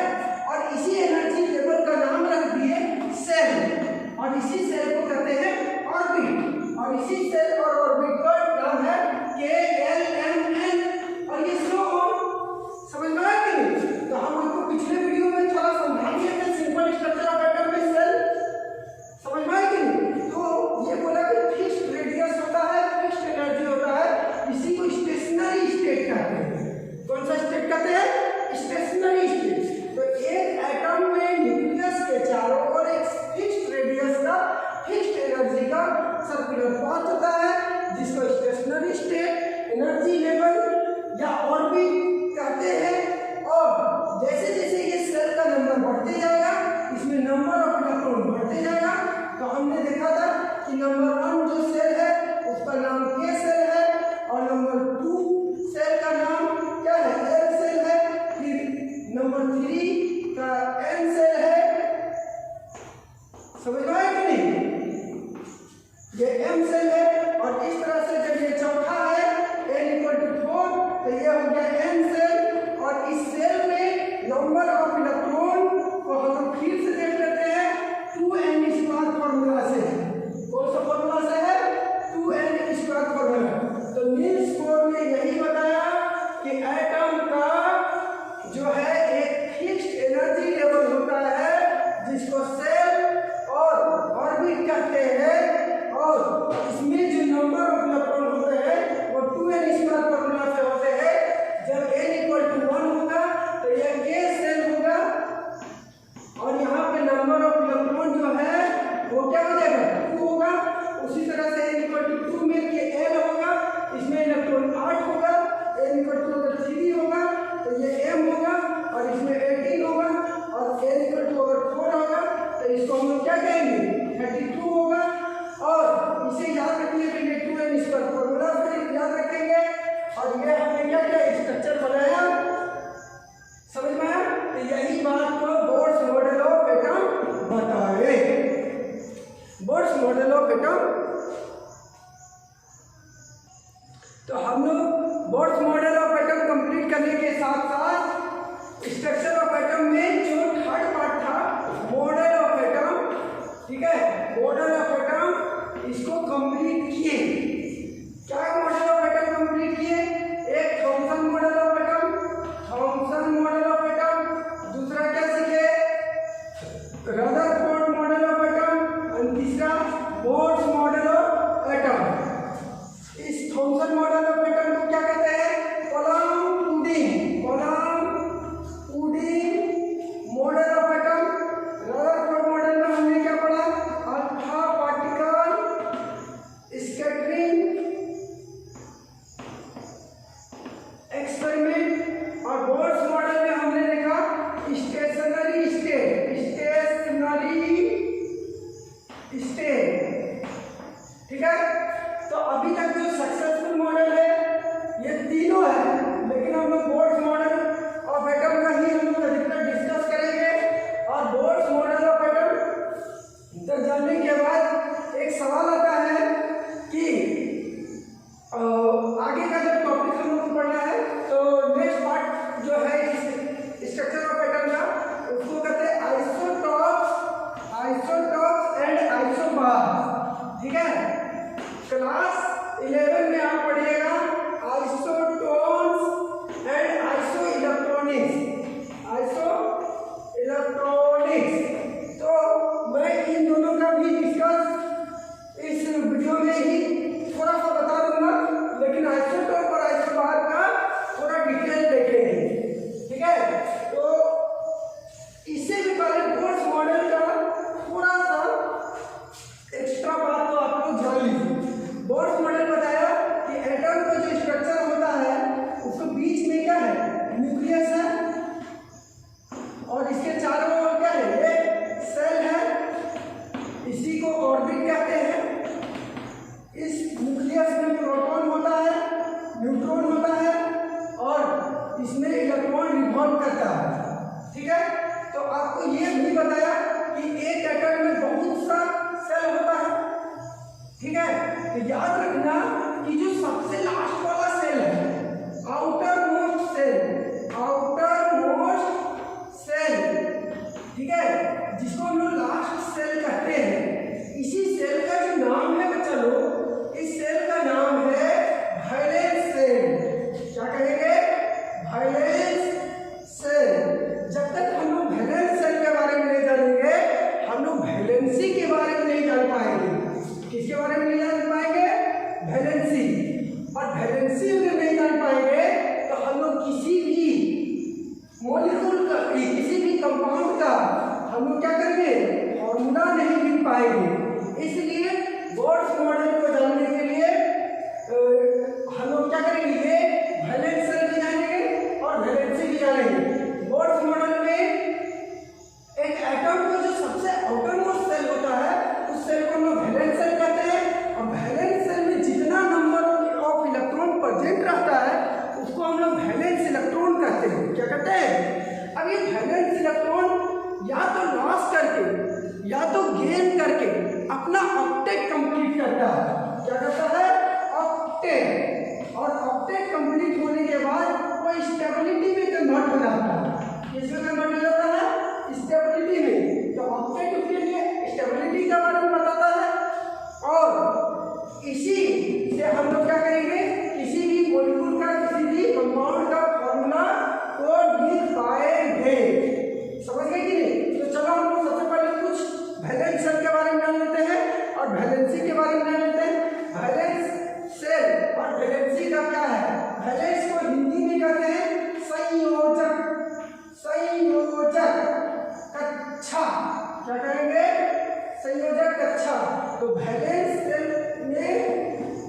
और इसी एनर्जी लेवल का नाम रख दिए सेल, और इसी सेल को कहते हैं ऑर्बिट, और इसी सेल और ऑर्बिट का नाम है KLMN। और ये स्लो समझ में आया कि नहीं? तो हम आपको पिछले वीडियो में थोड़ा समझा उसी तरह से n इक्वल टू 2 में ये L होगा, इसमें इलेक्ट्रॉन 8 होगा, n इक्वल टू अगर 3 होगा तो ये m होगा और इसमें 18 होगा और n इक्वल टू अगर 4 होगा तो इसको हम लोग क्या कहेंगे 32 होगा। और इसे याद रखने के लिए 2n इस पर फॉर्मूला फिर याद रखेंगे और ये हमने क्या क्या स्ट्रक्चर बनाया, समझ में आया? तो यही बात को बोर्ड्स मॉडल ऑफ एटम बताए। बोर्ड्स मॉडल ऑफ एटम, तो हम लोग boards model of atom complete करने के साथ साथ स्ट्रक्चर ऑफ एटम में जो थर्ड पार्ट था मॉडल ऑफ एटम, ठीक है, मॉडल ऑफ एटम इसको कंप्लीट किए। क्या मॉडल ऑफ एटम कंप्लीट किए? एक Thompson model of atom, Thomson model of atom, दूसरा क्या सीखे रदरफोर्ड मॉडल ऑफ एटम और तीसरा बोर्ड्स मॉडल ऑफ एटम। इस थॉमसन मॉडल ऑफ एटम को क्या कहते हैं? Column pudding, column pudding model of atom. Rutherford model में हमने क्या पढ़ा? अल्फा पार्टिकल स्कैटरिंग एक्सपेरिमेंट और बोर्ड्स मॉडल में हमने देखा स्टेशनरी स्टेट, स्टेशनरी स्टेट, ठीक है। तो अभी तक जो सक्सेसफुल मॉडल है ये तीनों है, लेकिन हम लोग बोर्ड्स मॉडल ऑफ एटम का ही हम लोग अधिकतर डिस्कस करेंगे। और बोर्ड्स मॉडल ऑफ एटम तक जानने के बाद एक सवाल आता है कि आगे का जो टॉपिक हम लोग को पढ़ना है, तो नेक्स्ट पार्ट जो है स्ट्रक्चर ऑफ एटम का, उसको कहते हैं आइसोटॉप्स, आइसोटॉप्स एंड आइसोबार्स, ठीक है। क्लास 11 में आप पढ़िएगा isotones and iso electronics, iso electronics. तो मैं इन दोनों का भी डिस्कस इस वीडियो में ही थोड़ा सा बता दूंगा, लेकिन आइसोटोप और आइसोबार का थोड़ा डिटेल देखेंगे, ठीक है। तो इससे भी पहले बोर्ड्स मॉडल का थोड़ा सा एक्स्ट्रा बात तो आप लोग जान लीजिए। बोर्ड्स मॉडल बताया कि एटम का जो स्ट्रक्चर होता है उसको बीच में क्या है? न्यूक्लियस है और इसके चारों ओर क्या है? एक सेल है, इसी को ऑर्बिट कहते हैं। इस न्यूक्लियस में प्रोटॉन होता है, न्यूट्रॉन होता है और इसमें इलेक्ट्रॉन रिवॉल्व करता है, ठीक है। तो आपको ये भी बताया कि एक एटम में बहुत सा सेल होता है, ठीक है। तो याद रखना कि जो सबसे लास्ट वाला सेल है, outermost cell, outermost cell, ठीक है, जिसको हम लोग लास्ट सेल कहते हैं, इसी सेल का जो नाम है बच्चा लोग, इस सेल का नाम है वैलेंस सेल। क्या कहेंगे? Valence shell. जब तक हम लोग वैलेंस सेल के बारे में नहीं जानेंगे, हम लोग वैलेंसी के बारे में नहीं जान पाएंगे। किसके बारे में नहीं जान पाएंगे? वैलेंसी। और वैलेंसी अगर नहीं जान पाएंगे तो हम लोग किसी भी मॉलिक्यूल का, किसी भी कंपाउंड का हम लोग क्या करेंगे? फॉर्मूला नहीं लिख पाएंगे। इसलिए बोर्ड्स मॉडल को जानने के लिए हम लोग क्या करेंगे? ये वैलेंस सेल भी जानेंगे और वैलेंसी भी जानेंगे। बोर्ड्स मॉडल में एक एटम का जो सबसे आउटर मोस्ट सेल होता है, उस सेल को हम लोग वैलेंस सेल कहते हैं। और वैलेंस सेल में जितना नंबर ऑफ इलेक्ट्रॉन प्रेजेंट रहता है उसको हम लोग वैलेंस इलेक्ट्रॉन कहते हैं। क्या कहते हैं? अब ये वैलेंस इलेक्ट्रॉन या तो लॉस करके या तो गेन करके अपना ऑक्टेट कंप्लीट करता है। क्या करता है? ऑक्टेट। और ऑक्टेट कंप्लीट होने के बाद वो स्टेबिलिटी में कन्वर्ट हो जाता है। किसमें कन्वर्ट हो जाता है? स्टेबिलिटी में। तो ऑक्टेट उसके लिए स्टेबिलिटी के बारे में बताता है। और इसी से हम लोग क्या करेंगे? किसी भी मॉलिक्यूल का, किसी भी कंपाउंड का फॉर्मूला को लिख पाएंगे। समझ गए कि नहीं? तो चलो हम लोग सबसे पहले कुछ वैलेंस सेल के बारे में जान लेते हैं और वैलेंसी के बारे में जान लेते हैं। वैलेंस सेल और वैलेंसी का क्या है? वैलेंस को हिंदी में कहते हैं संयोजक, संयोजक कक्षा। क्या कहेंगे? संयोजक कक्षा। तो वैलेंस सेल में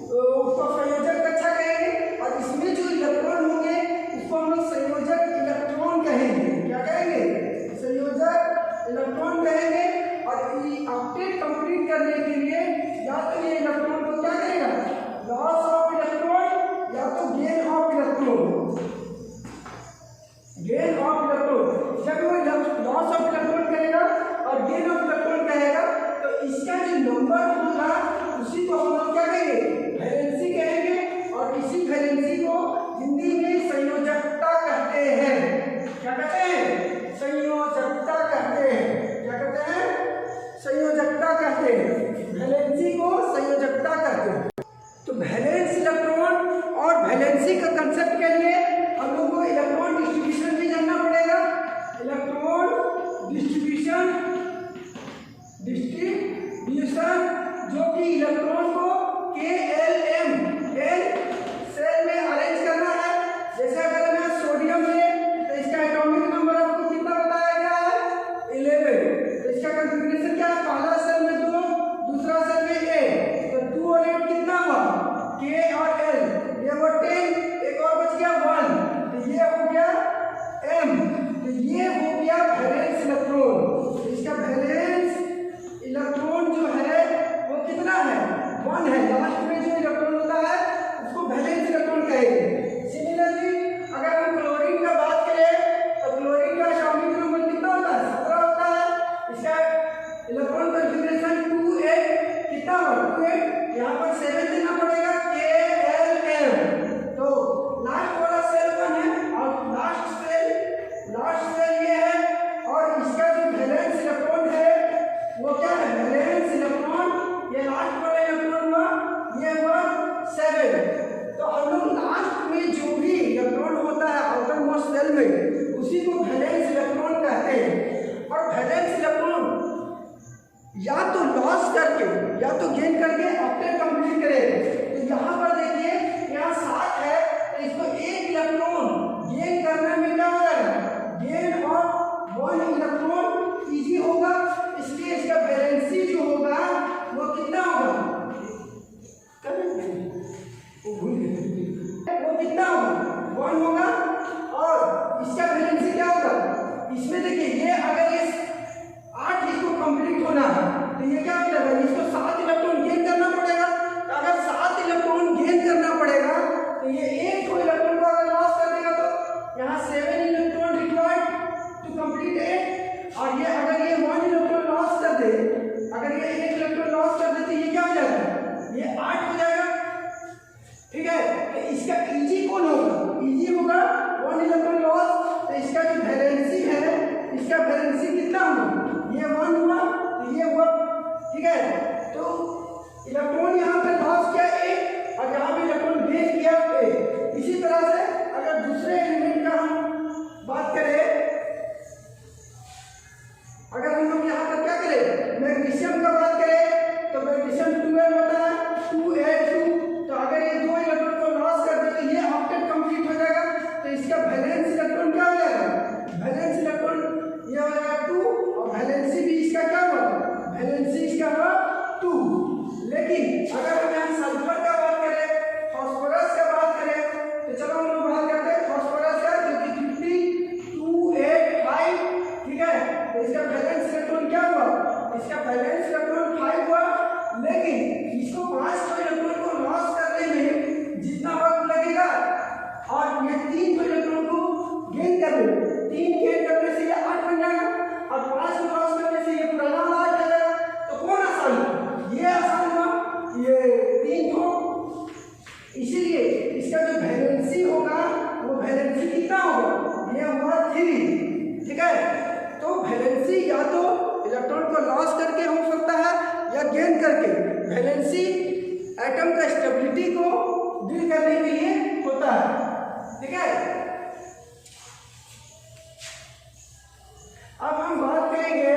उसको संयोजक कक्षा कहेंगे, और इसमें जो इलेक्ट्रॉन होंगे उसको हम लोग संयोजक इलेक्ट्रॉन कहेंगे। क्या कहेंगे? संयोजक इलेक्ट्रॉन कहेंगे। और ऑक्टेट कंप्लीट करने के लिए या तो ये इलेक्ट्रॉन को क्या करेगा, लॉस ऑफ इलेक्ट्रॉन या तो gain of electron. Gain of electron, जब वो लॉस ऑफ इलेक्ट्रॉन करेगा और गेन ऑफ इलेक्ट्रॉन कहेगा तो इसका जो नंबर होगा उसी को हम लोग क्या कहेंगे, वैलेंसी कहेंगे। और इसी वैलेंसी को हिंदी में संयोजकता कहते हैं। क्या कहते हैं? संयोजकता कहते हैं। क्या कहते हैं? संयोजकता कहते हैं। वैलेंसी को संयोजकता कहते हैं। तो वैलेंस इलेक्ट्रॉन और वैलेंसी का कंसेप्ट के लिए हम लोग को इलेक्ट्रॉन डिस्ट्रीब्यूशन भी जानना पड़ेगा। इलेक्ट्रॉन डिस्ट्रीब्यूशन जो कि इलेक्ट्रॉन को KLM सेल में अरेंज करना है। जैसे अगर मैं सोडियम ले तो इसका एटॉमिक नंबर आपको कितना बताया गया है? 11। तो इसका कॉन्फ़िगरेशन क्या है? पहला सेल में 2, दूसरा सेल में A, तो 2 और 8 कितना हुआ? K और L, ये वो 10, एक और बच गया 1, तो ये हो गया M। तो ये हो गया वैलेंस इलेक्ट्रॉन। इसका वैलेंस इलेक्ट्रॉन जो है वो कितना है? 1 है। लास्ट में जो इलेक्ट्रॉन होता है उसको वैलेंस इलेक्ट्रॉन कहेंगे। सिमिलरली अगर हम क्लोरीन का बात करें तो क्लोरीन का एटॉमिक नंबर कितना होता है? 17 होता है। इसका इलेक्ट्रॉन कॉन्फ़िगरेशन 2-8 कितना हुआ? 2-8, यहाँ पर 7 देना पड़ेगा, KLM। तो लास्ट वाला सेल 1 है और लास्ट सेल ये है। और इसका जो वैलेंस इलेक्ट्रॉन है वो क्या है? वैलेंस इलेक्ट्रॉन, ये लास्ट वाला इलेक्ट्रॉन हुआ, ये हुआ 7। तो हम लोग लास्ट में जो भी इलेक्ट्रॉन होता है आउटर मोस्ट सेल में उसी को वैलेंस इलेक्ट्रॉन कहते हैं। और वैलेंस इलेक्ट्रॉन या तो लॉस करके या तो गेन करके ऑक्टेट कंप्लीट करे। तो यहाँ पर देखिए, यहाँ 7 है तो इसको एक इलेक्ट्रॉन गेन करने में क्या हो जाएगा? गेन ऑफ 1 इलेक्ट्रॉन इजी होगा, इसलिए इसका वैलेंसी जो होगा वो कितना होगा? वो कितना होगा? 1 होगा। और इसका वैलेंसी क्या होगा? इसमें देखिए, ये अगर ये 8 इसको कंप्लीट होना है तो ये क्या हो जाएगा? इसको 7 इलेक्ट्रॉन गेन करना पड़ेगा। तो अगर 7 इलेक्ट्रॉन गेन करना पड़ेगा तो ये एक को इलेक्ट्रॉन को अगर लॉस कर देगा तो यहाँ 7 इलेक्ट्रॉन रिक्वायर्ड टू कंप्लीट 8। और ये अगर ये 1 इलेक्ट्रॉन लॉस कर दे, अगर ये 1 इलेक्ट्रॉन लॉस कर दे तो ये क्या हो जाएगा? ये 8 हो जाएगा। ठीक है, तो इसका इजी कौन होगा? इजी होगा 1 इलेक्ट्रॉन लॉस। तो इसका जो वैलेंसी है, इसका वैलेंसी कितना हुआ? ये 1 हुआ, तो ये हुआ। ठीक है, तो इलेक्ट्रॉन यहाँ पे लॉस किया 1 और यहाँ पे इलेक्ट्रॉन गेन किया 1। इसी तरह से अगर दूसरे एलिमेंट का हम बात करें, अगर हम लोग यहाँ पर क्या करें, मैग्नीशियम का बात करें तो मैग्नीशियम 12 होता है, 282। तो अगर ये 2 इलेक्ट्रॉन को लॉस कर दे तो ये ऑक्टेट कंप्लीट हो जाएगा। तो इसका वैलेंस इलेक्ट्रॉन क्या हो जाएगा? वैलेंस इलेक्ट्रॉन ये हो जाएगा 2। और वैलेंसी भी इसका क्या हुआ? वैलेंसी इसका हुआ 2। लेकिन अगर हम यहाँ सल्फर का बात करें, फास्फोरस का बात करें, तो चलो हम लोग बात करते हैं फास्फोरस का, जो कि 5285। ठीक है, तो इसका वैलेंस इलेक्ट्रॉन क्या हुआ? इसका वैलेंस इलेक्ट्रॉन 5 हुआ। लेकिन इसको 5 इलेक्ट्रॉन को लॉस करने में जितना वक्त लगेगा और ये 3 इलेक्ट्रॉन को गेन करने, 3 गेन करने से ये 8 बन जाएगा और 5 को लॉस करने से ये पुराना 8 हो जाएगा। तो कौन आसान हुआ? ये आसान हुआ, ये 3 को। इसीलिए इसका जो वैलेंसी होगा वो वैलेंसी कितना होगा? ये हुआ 3। ठीक है, तो वैलेंसी या तो इलेक्ट्रॉन को लॉस करके हो सकता है या गेन करके। वैलेंसी एटम का स्टेबिलिटी को डील करने के लिए होता है। ठीक है, अब हम बात करेंगे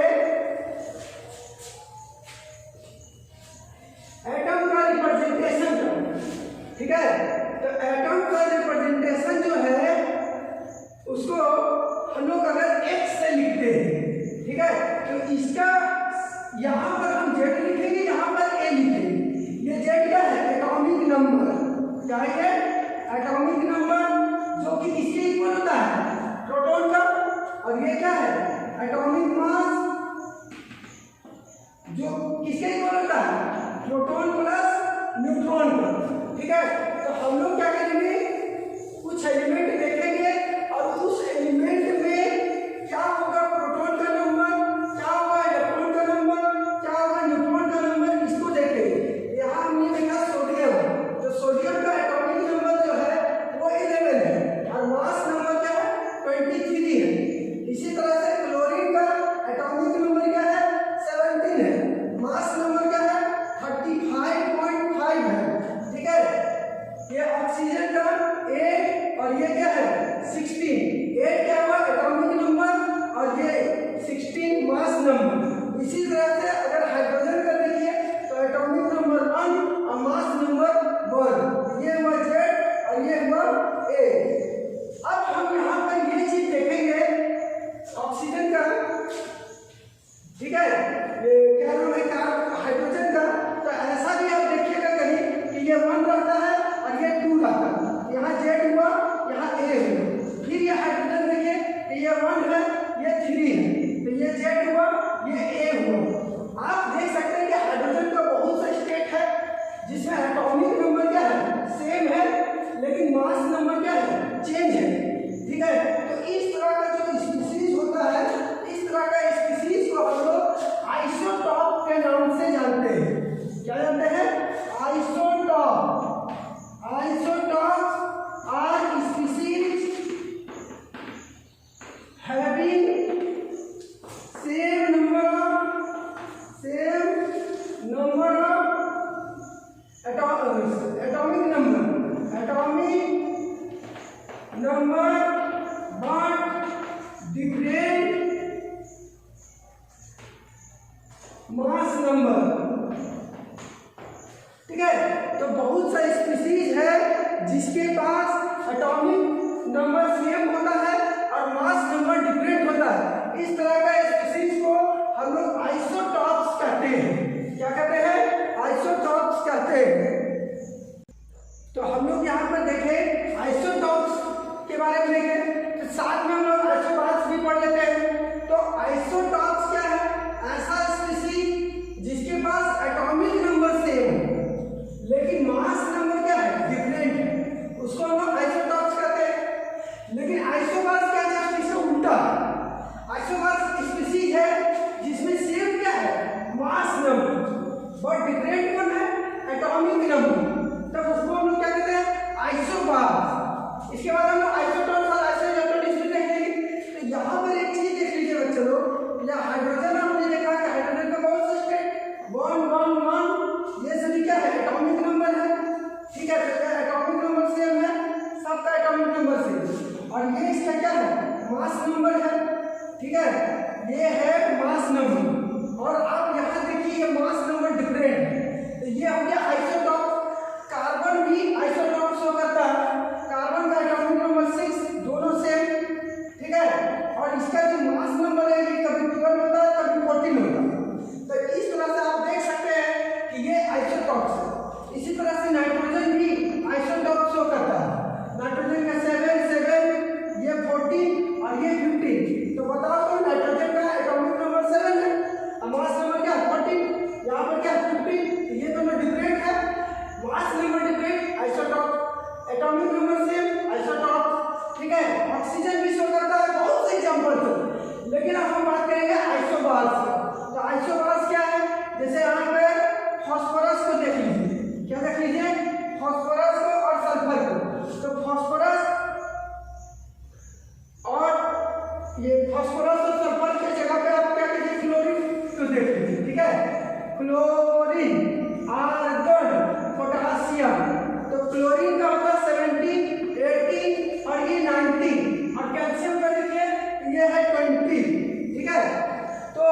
एटम का रिप्रेजेंटेशन का। ठीक है, तो एटम का रिप्रेजेंटेशन जो है उसको हम लोग अगर X से लिखते हैं, ठीक है, तो इसका यहाँ पर हम Z लिखेंगे, यहाँ पर A लिखेंगे। ये Z ये क्या है, एटॉमिक मास जो किसके इक्वल होता है, प्रोटॉन प्लस न्यूट्रॉन पर। ठीक है, तो हम लोग क्या करेंगे, कुछ एलिमेंट देखेंगे और उस एलिमेंट में क्या होगा, प्रोटॉन का नंबर क्या होगा, इलेक्ट्रॉन का नंबर क्या होगा, न्यूट्रॉन का नंबर, इसको देखेंगे। यहाँ हमने देखा सोडियम, तो सोडियम का एटॉमिक नंबर जो है वो 11 है और मास नंबर क्या है 23 है। इसी तरह से क्लोरीन का एटॉमिक नंबर क्या है 17 है, मास नंबर क्या है 35.5 है। ठीक है, ये ऑक्सीजन का 8 और ये क्या है 16, 8 क्या हुआ एटॉमिक नंबर और ये 16 मास नंबर। इसी तरह से अगर हाइड्रोजन का देखिए तो एटॉमिक नंबर 1 और मास नंबर 1, ये हुआ Z और ये हुआ A। अब हम यहाँ पर ये चीज देखेंगे ऑक्सीजन का, ठीक है, ये क्या नाम है हाइड्रोजन का, तो ऐसा भी आप देखिएगा कहीं कि ये 1 रहता है और ये 2 रहता है, यहाँ Z हुआ यहाँ A हुआ। फिर ये हाइड्रोजन देखिए तो ये 1 है ये 3 है, तो ये Z हुआ ये A हुआ। आप देख सकते हैं कि हाइड्रोजन का बहुत सा स्टेट है जिसमें एटॉमिक नंबर क्या है सेम है लेकिन मास नंबर क्या है चेंज है। ठीक है, तो इस तरह का जो स्पीशीज होता है, इस तरह का स्पीशीज को हम लोग आइसोटॉप के नाम से जानते हैं। क्या जानते हैं, isotope. Isotopes are species having same number of atomic number but different mass number। ठीक है, तो बहुत सा स्पीशीज है जिसके पास एटॉमिक नंबर सेम होता है और मास नंबर डिफरेंट होता है। इस तरह का स्पीशीज को हम लोग आइसोटॉप्स कहते हैं। क्या कहते हैं, आइसोटॉप्स कहते हैं। तो हम लोग यहाँ पर देखें आइसोटॉप्स के बारे में देखें तो साथ में हम लोग आइसोटॉप्स भी पढ़ लेते हैं। तो आइसोटॉप्स क्या है, ऐसा स्पीशीज जिसके पास एटॉमिक नंबर सेम है लेकिन मास नंबर क्या है डिफरेंट है, उसको हम लोग आइसोटॉप्स कहते हैं। लेकिन आइसोबार्स क्या है, इससे उल्टा। आइसोबार्स स्पीशीज है जिसमें सेम क्या है मास नंबर बट डिफरेंट कौन है एटॉमिक नंबर, तब उसको हम लोग क्या कहते हैं आइसोबार्स। इसके बाद हम लोग आइसोटॉप्स और आइसोइलेक्ट्रॉनिक्स भी देखेंगे। तो यहाँ पर एक चीज देख लीजिए बच्चों लोग, या हाइड्रोजन हमने देखा कि हाइड्रोजन का बहुत सा स्टेट 1 1 1, ये सभी क्या है एटॉमिक नंबर है। ठीक है, एटॉमिक नंबर सेम है, सबका एटॉमिक नंबर सेम, और ये इसका क्या है मास नंबर है। ठीक है, ये है मास नंबर, और आप यहाँ देखिए ये मास नंबर डिफरेंट है। तो ये हो गया आइसोटॉप। कार्बन भी आइसोटॉप शो करता है, कार्बन का एटॉमिक नंबर 6 दोनों सेम। ठीक है, और इसका जो मास नंबर है ये कभी 12 होता है कभी 14 होता है। तो इस तरह से आप देख सकते हैं कि ये आइसोटॉप्स है। इसी तरह से नाइट्रोजन भी आइसोटॉप शो करता है, नाइट्रोजन का 7 7, ये 14 और ये 15। तो बताओ तो नाइट्रोजन का एटॉमिक नंबर 7 है और मास नंबर क्या 14, यहाँ पर क्या 15, तो ये दोनों डिफरेंट है, mass number different, isotope, atomic number same, isotope. ठीक है, ऑक्सीजन भी शो करता है, बहुत से एग्जांपल है। लेकिन अब हम बात करेंगे आइसोबार्स की। तो आइसोबार्स क्या है, जैसे यहाँ पे फास्फोरस को देख लीजिए, क्या देख लीजिए फास्फोरस को और सल्फर को। तो फास्फोरस और ये फास्फोरस और सल्फर की जगह पे आप क्या कीजिए क्लोरीन को देख लीजिए। ठीक है, क्लोरीन, आर्गन, पोटेशियम। तो क्लोरीन का होगा 17 18 और ये 19, और कैल्शियम का देखिए ये है 20। ठीक है, तो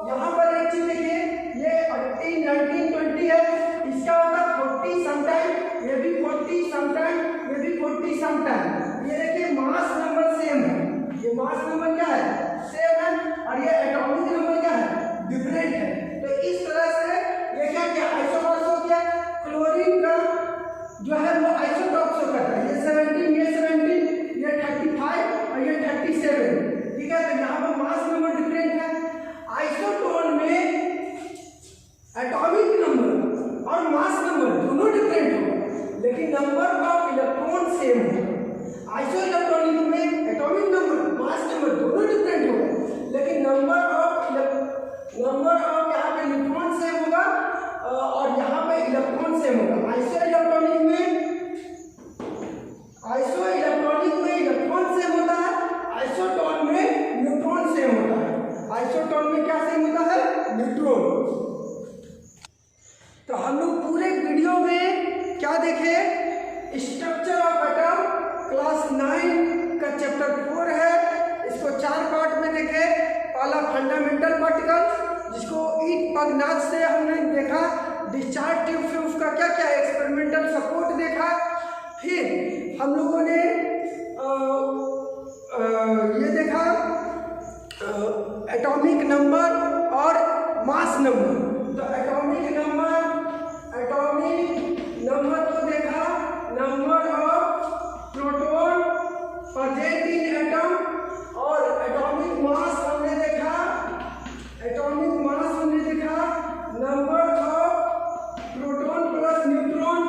यहाँ पर एक चीज देखिए ये 18 19 20 है, इसका होगा 40 समटाइम, ये भी 40 समटाइम, ये भी 40 समटाइम। ये देखिए मास नंबर सेम है, ये मास नंबर क्या है सेम है, और ये एटॉमिक नंबर क्या है डिफरेंट है। तो इस तरह से ये क्या किया आइसोटॉप्स हो गया। क्लोरीन का जो है वो आइसोटॉप्स हो करता है, ये 17 ये 17 ये 35 और ये 37। ठीक है, तो यहाँ एटॉमिक नंबर और मास नंबर दोनों डिफरेंट हो, लेकिन नंबर ऑफ इलेक्ट्रॉन सेम हो। आइसो इलेक्ट्रॉनिक में एटॉमिक नंबर मास नंबर दोनों डिफरेंट हो, लेकिन नंबर ऑफ यहाँ पे न्यूट्रॉन सेम होगा और यहाँ पे इलेक्ट्रॉन सेम होगा। आइसो इलेक्ट्रॉनिक में इलेक्ट्रॉन सेम होता है, आइसोटोन में न्यूट्रॉन सेम होता है। आइसोटोन में क्या सेम होता है? न्यूट्रॉन। तो हम लोग पूरे वीडियो में क्या देखे? स्ट्रक्चर ऑफ एटम क्लास 9 का चैप्टर 4 है, इसको 4 पार्ट में देखे। पहला फंडामेंटल पार्टिकल, जिसको ईट पगनाथ से हमने देखा, डिस्चार्ज ट्यूब से उसका क्या क्या एक्सपेरिमेंटल सपोर्ट देखा। फिर हम लोगों ने ये देखा एटॉमिक नंबर और मास नंबर। तो एटॉमिक नंबर को देखा, number of proton present in atom, और एटॉमिक मास हमने देखा number of proton plus neutron.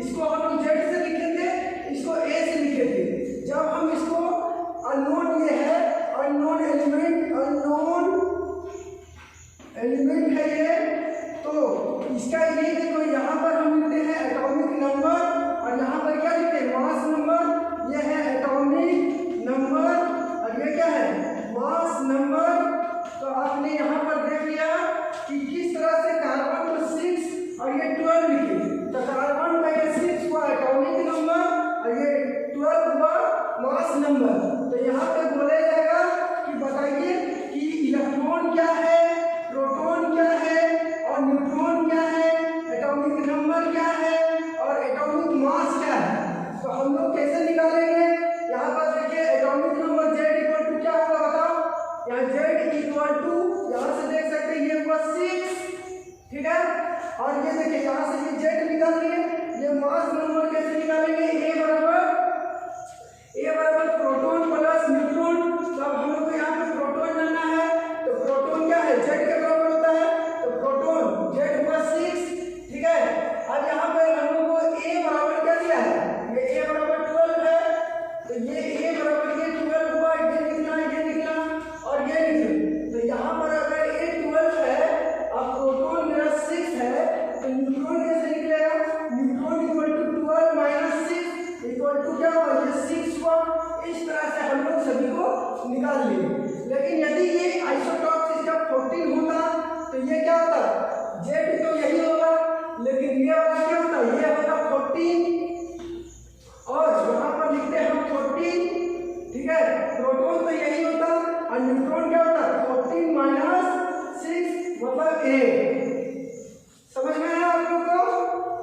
इसको हम लोग जेड से लिखे थे, इसको ए से लिखे थे। जब हम इसको अननोन, ये है अननोन एलिमेंट है ये, तो इसका ये देखो यहाँ पर हम लिखते हैं एटॉमिक नंबर और यहाँ पर क्या लिखते हैं? Mass number. ये है एटॉमिक नंबर और ये क्या है? Mass number. तो आपने यहाँ पर देख लिया कि किस तरह से कार्बन को 6 और ये 12 लिखे। तो कार्बन का ये 6 हुआ एटॉमिक नंबर और ये 12 हुआ मास नंबर। तो यहाँ पे बोला जाएगा कि बताइए कि इलेक्ट्रॉन क्या है, प्रोटॉन क्या है और न्यूट्रॉन क्या है, एटॉमिक नंबर क्या है और एटॉमिक मास क्या है। तो हम लोग कैसे निकालेंगे? यहाँ पर देखिए atomic number Z equal to क्या होगा बताओ? यहाँ Z इक्वल टू, यहाँ से देख सकते हैं ये हुआ 6, ठीक है। और ये देखिए यहाँ से ये Z निकाल लिए, ये मास नंबर कैसे निकालेंगे? A बराबर प्रोटॉन प्लस न्यूट्रॉन। तो अब हम लोग को यहाँ पे प्रोटॉन जानना है, तो प्रोटॉन क्या है? Z के बराबर होता है, तो प्रोटॉन Z हुआ 6, ठीक है। अब यहाँ पे हम लोग को A बराबर क्या दिया है? ये A बराबर 12 है, तो ये A बराबर ये 12 हुआ, ये निकला और ये निकला। तो यहाँ पर अगर A 12 है और प्रोटॉन मेरा 6 है, तो न्यूट्रॉन कैसे निकलेगा? Neutron equal to 12 minus 6 equal to क्या हुआ? ये 6 हुआ। इस तरह से हम लोग सभी को निकाल लिए। लेकिन यदि ये आइसोटॉप इसका 14 होता तो ये क्या होता? Z तो यही होगा, लेकिन ये वाला क्या होता? ये होता 14 और यहाँ पर लिखते हैं हम 14, ठीक है। प्रोटॉन तो यही होता और न्यूट्रॉन क्या होता? 14 माइनस 6 मतलब A। समझ में आया आप लोग को?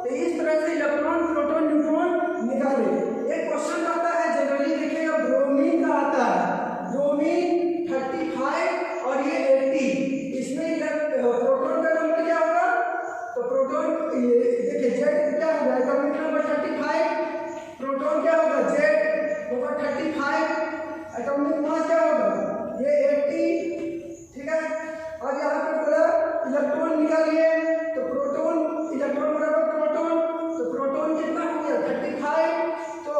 तो इस तरह से इलेक्ट्रॉन, प्रोटॉन, न्यूट्रॉन निकाले। एक क्वेश्चन आता है जनरली देखिएगा, ब्रोमीन का आता है। ब्रोमीन 35 और ये 80, इसमें प्रोटॉन का नंबर क्या होगा? तो प्रोटॉन ये देखिए Z क्या होगा? एटॉमिक नंबर 35, प्रोटॉन क्या होगा? Z होगा 35, एटॉमिक मास क्या होगा? ये 80, ठीक है। अब यहाँ पे बोला इलेक्ट्रॉन निकालिए, तो प्रोटॉन, इलेक्ट्रॉन बराबर प्रोटॉन, तो प्रोटॉन कितना हो गया? 35। तो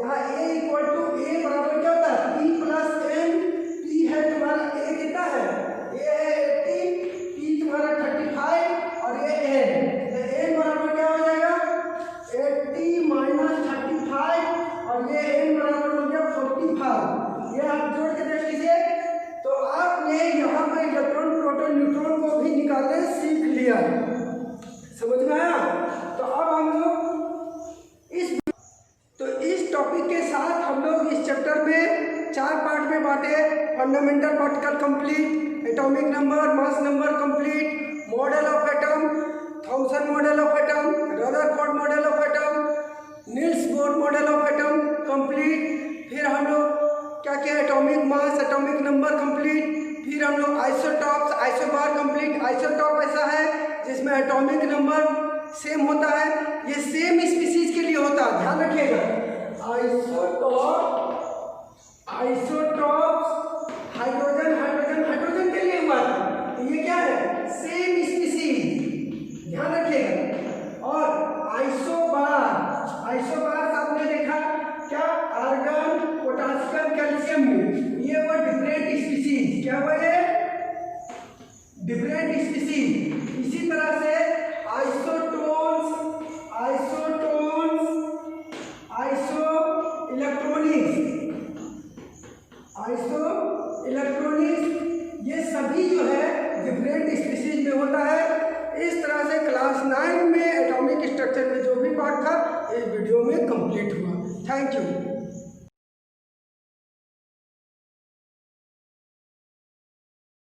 यहाँ A इक्वल टू A बराबर क्या होता है? P plus N। P है तुम्हारा A कितना है? A है 80, P तुम्हारा 35 और ये N, तो N बराबर क्या हो जाएगा? 80 माइनस 35 और ये N बराबर हो गया 45। ये आप जोड़ के देख लीजिए। तो आपने यहाँ पर इलेक्ट्रॉन, प्रोटॉन, न्यूट्रॉन को भी निकालने सीख लिया। समझ में आया? तो अब हम लोग इस टॉपिक के साथ हम लोग इस चैप्टर में 4 पार्ट में बांटे। Fundamental particle complete, atomic number, mass number complete, model of atom, Thomson model of atom, Rutherford model of atom, Niels Bohr model of atom complete. फिर हम लोग क्या क्या? Atomic mass, atomic number complete. फिर हम लोग आइसोटॉप्स, आइसोबार कंप्लीट। आइसोटॉप ऐसा है जिसमें एटॉमिक नंबर सेम होता है, ये सेम स्पीसीज के लिए होता है, ध्यान रखिएगा। आइसोटॉप्स हाइड्रोजन के लिए हुआ था, तो ये क्या है? Same species, species. इसी तरह से आइसोटोन्स, इलेक्ट्रॉनिक्स, ये सभी जो है डिफरेंट स्पीसीज में होता है। इस तरह से क्लास 9 में एटॉमिक स्ट्रक्चर में जो भी पार्ट था इस वीडियो में कंप्लीट हुआ। Thank you.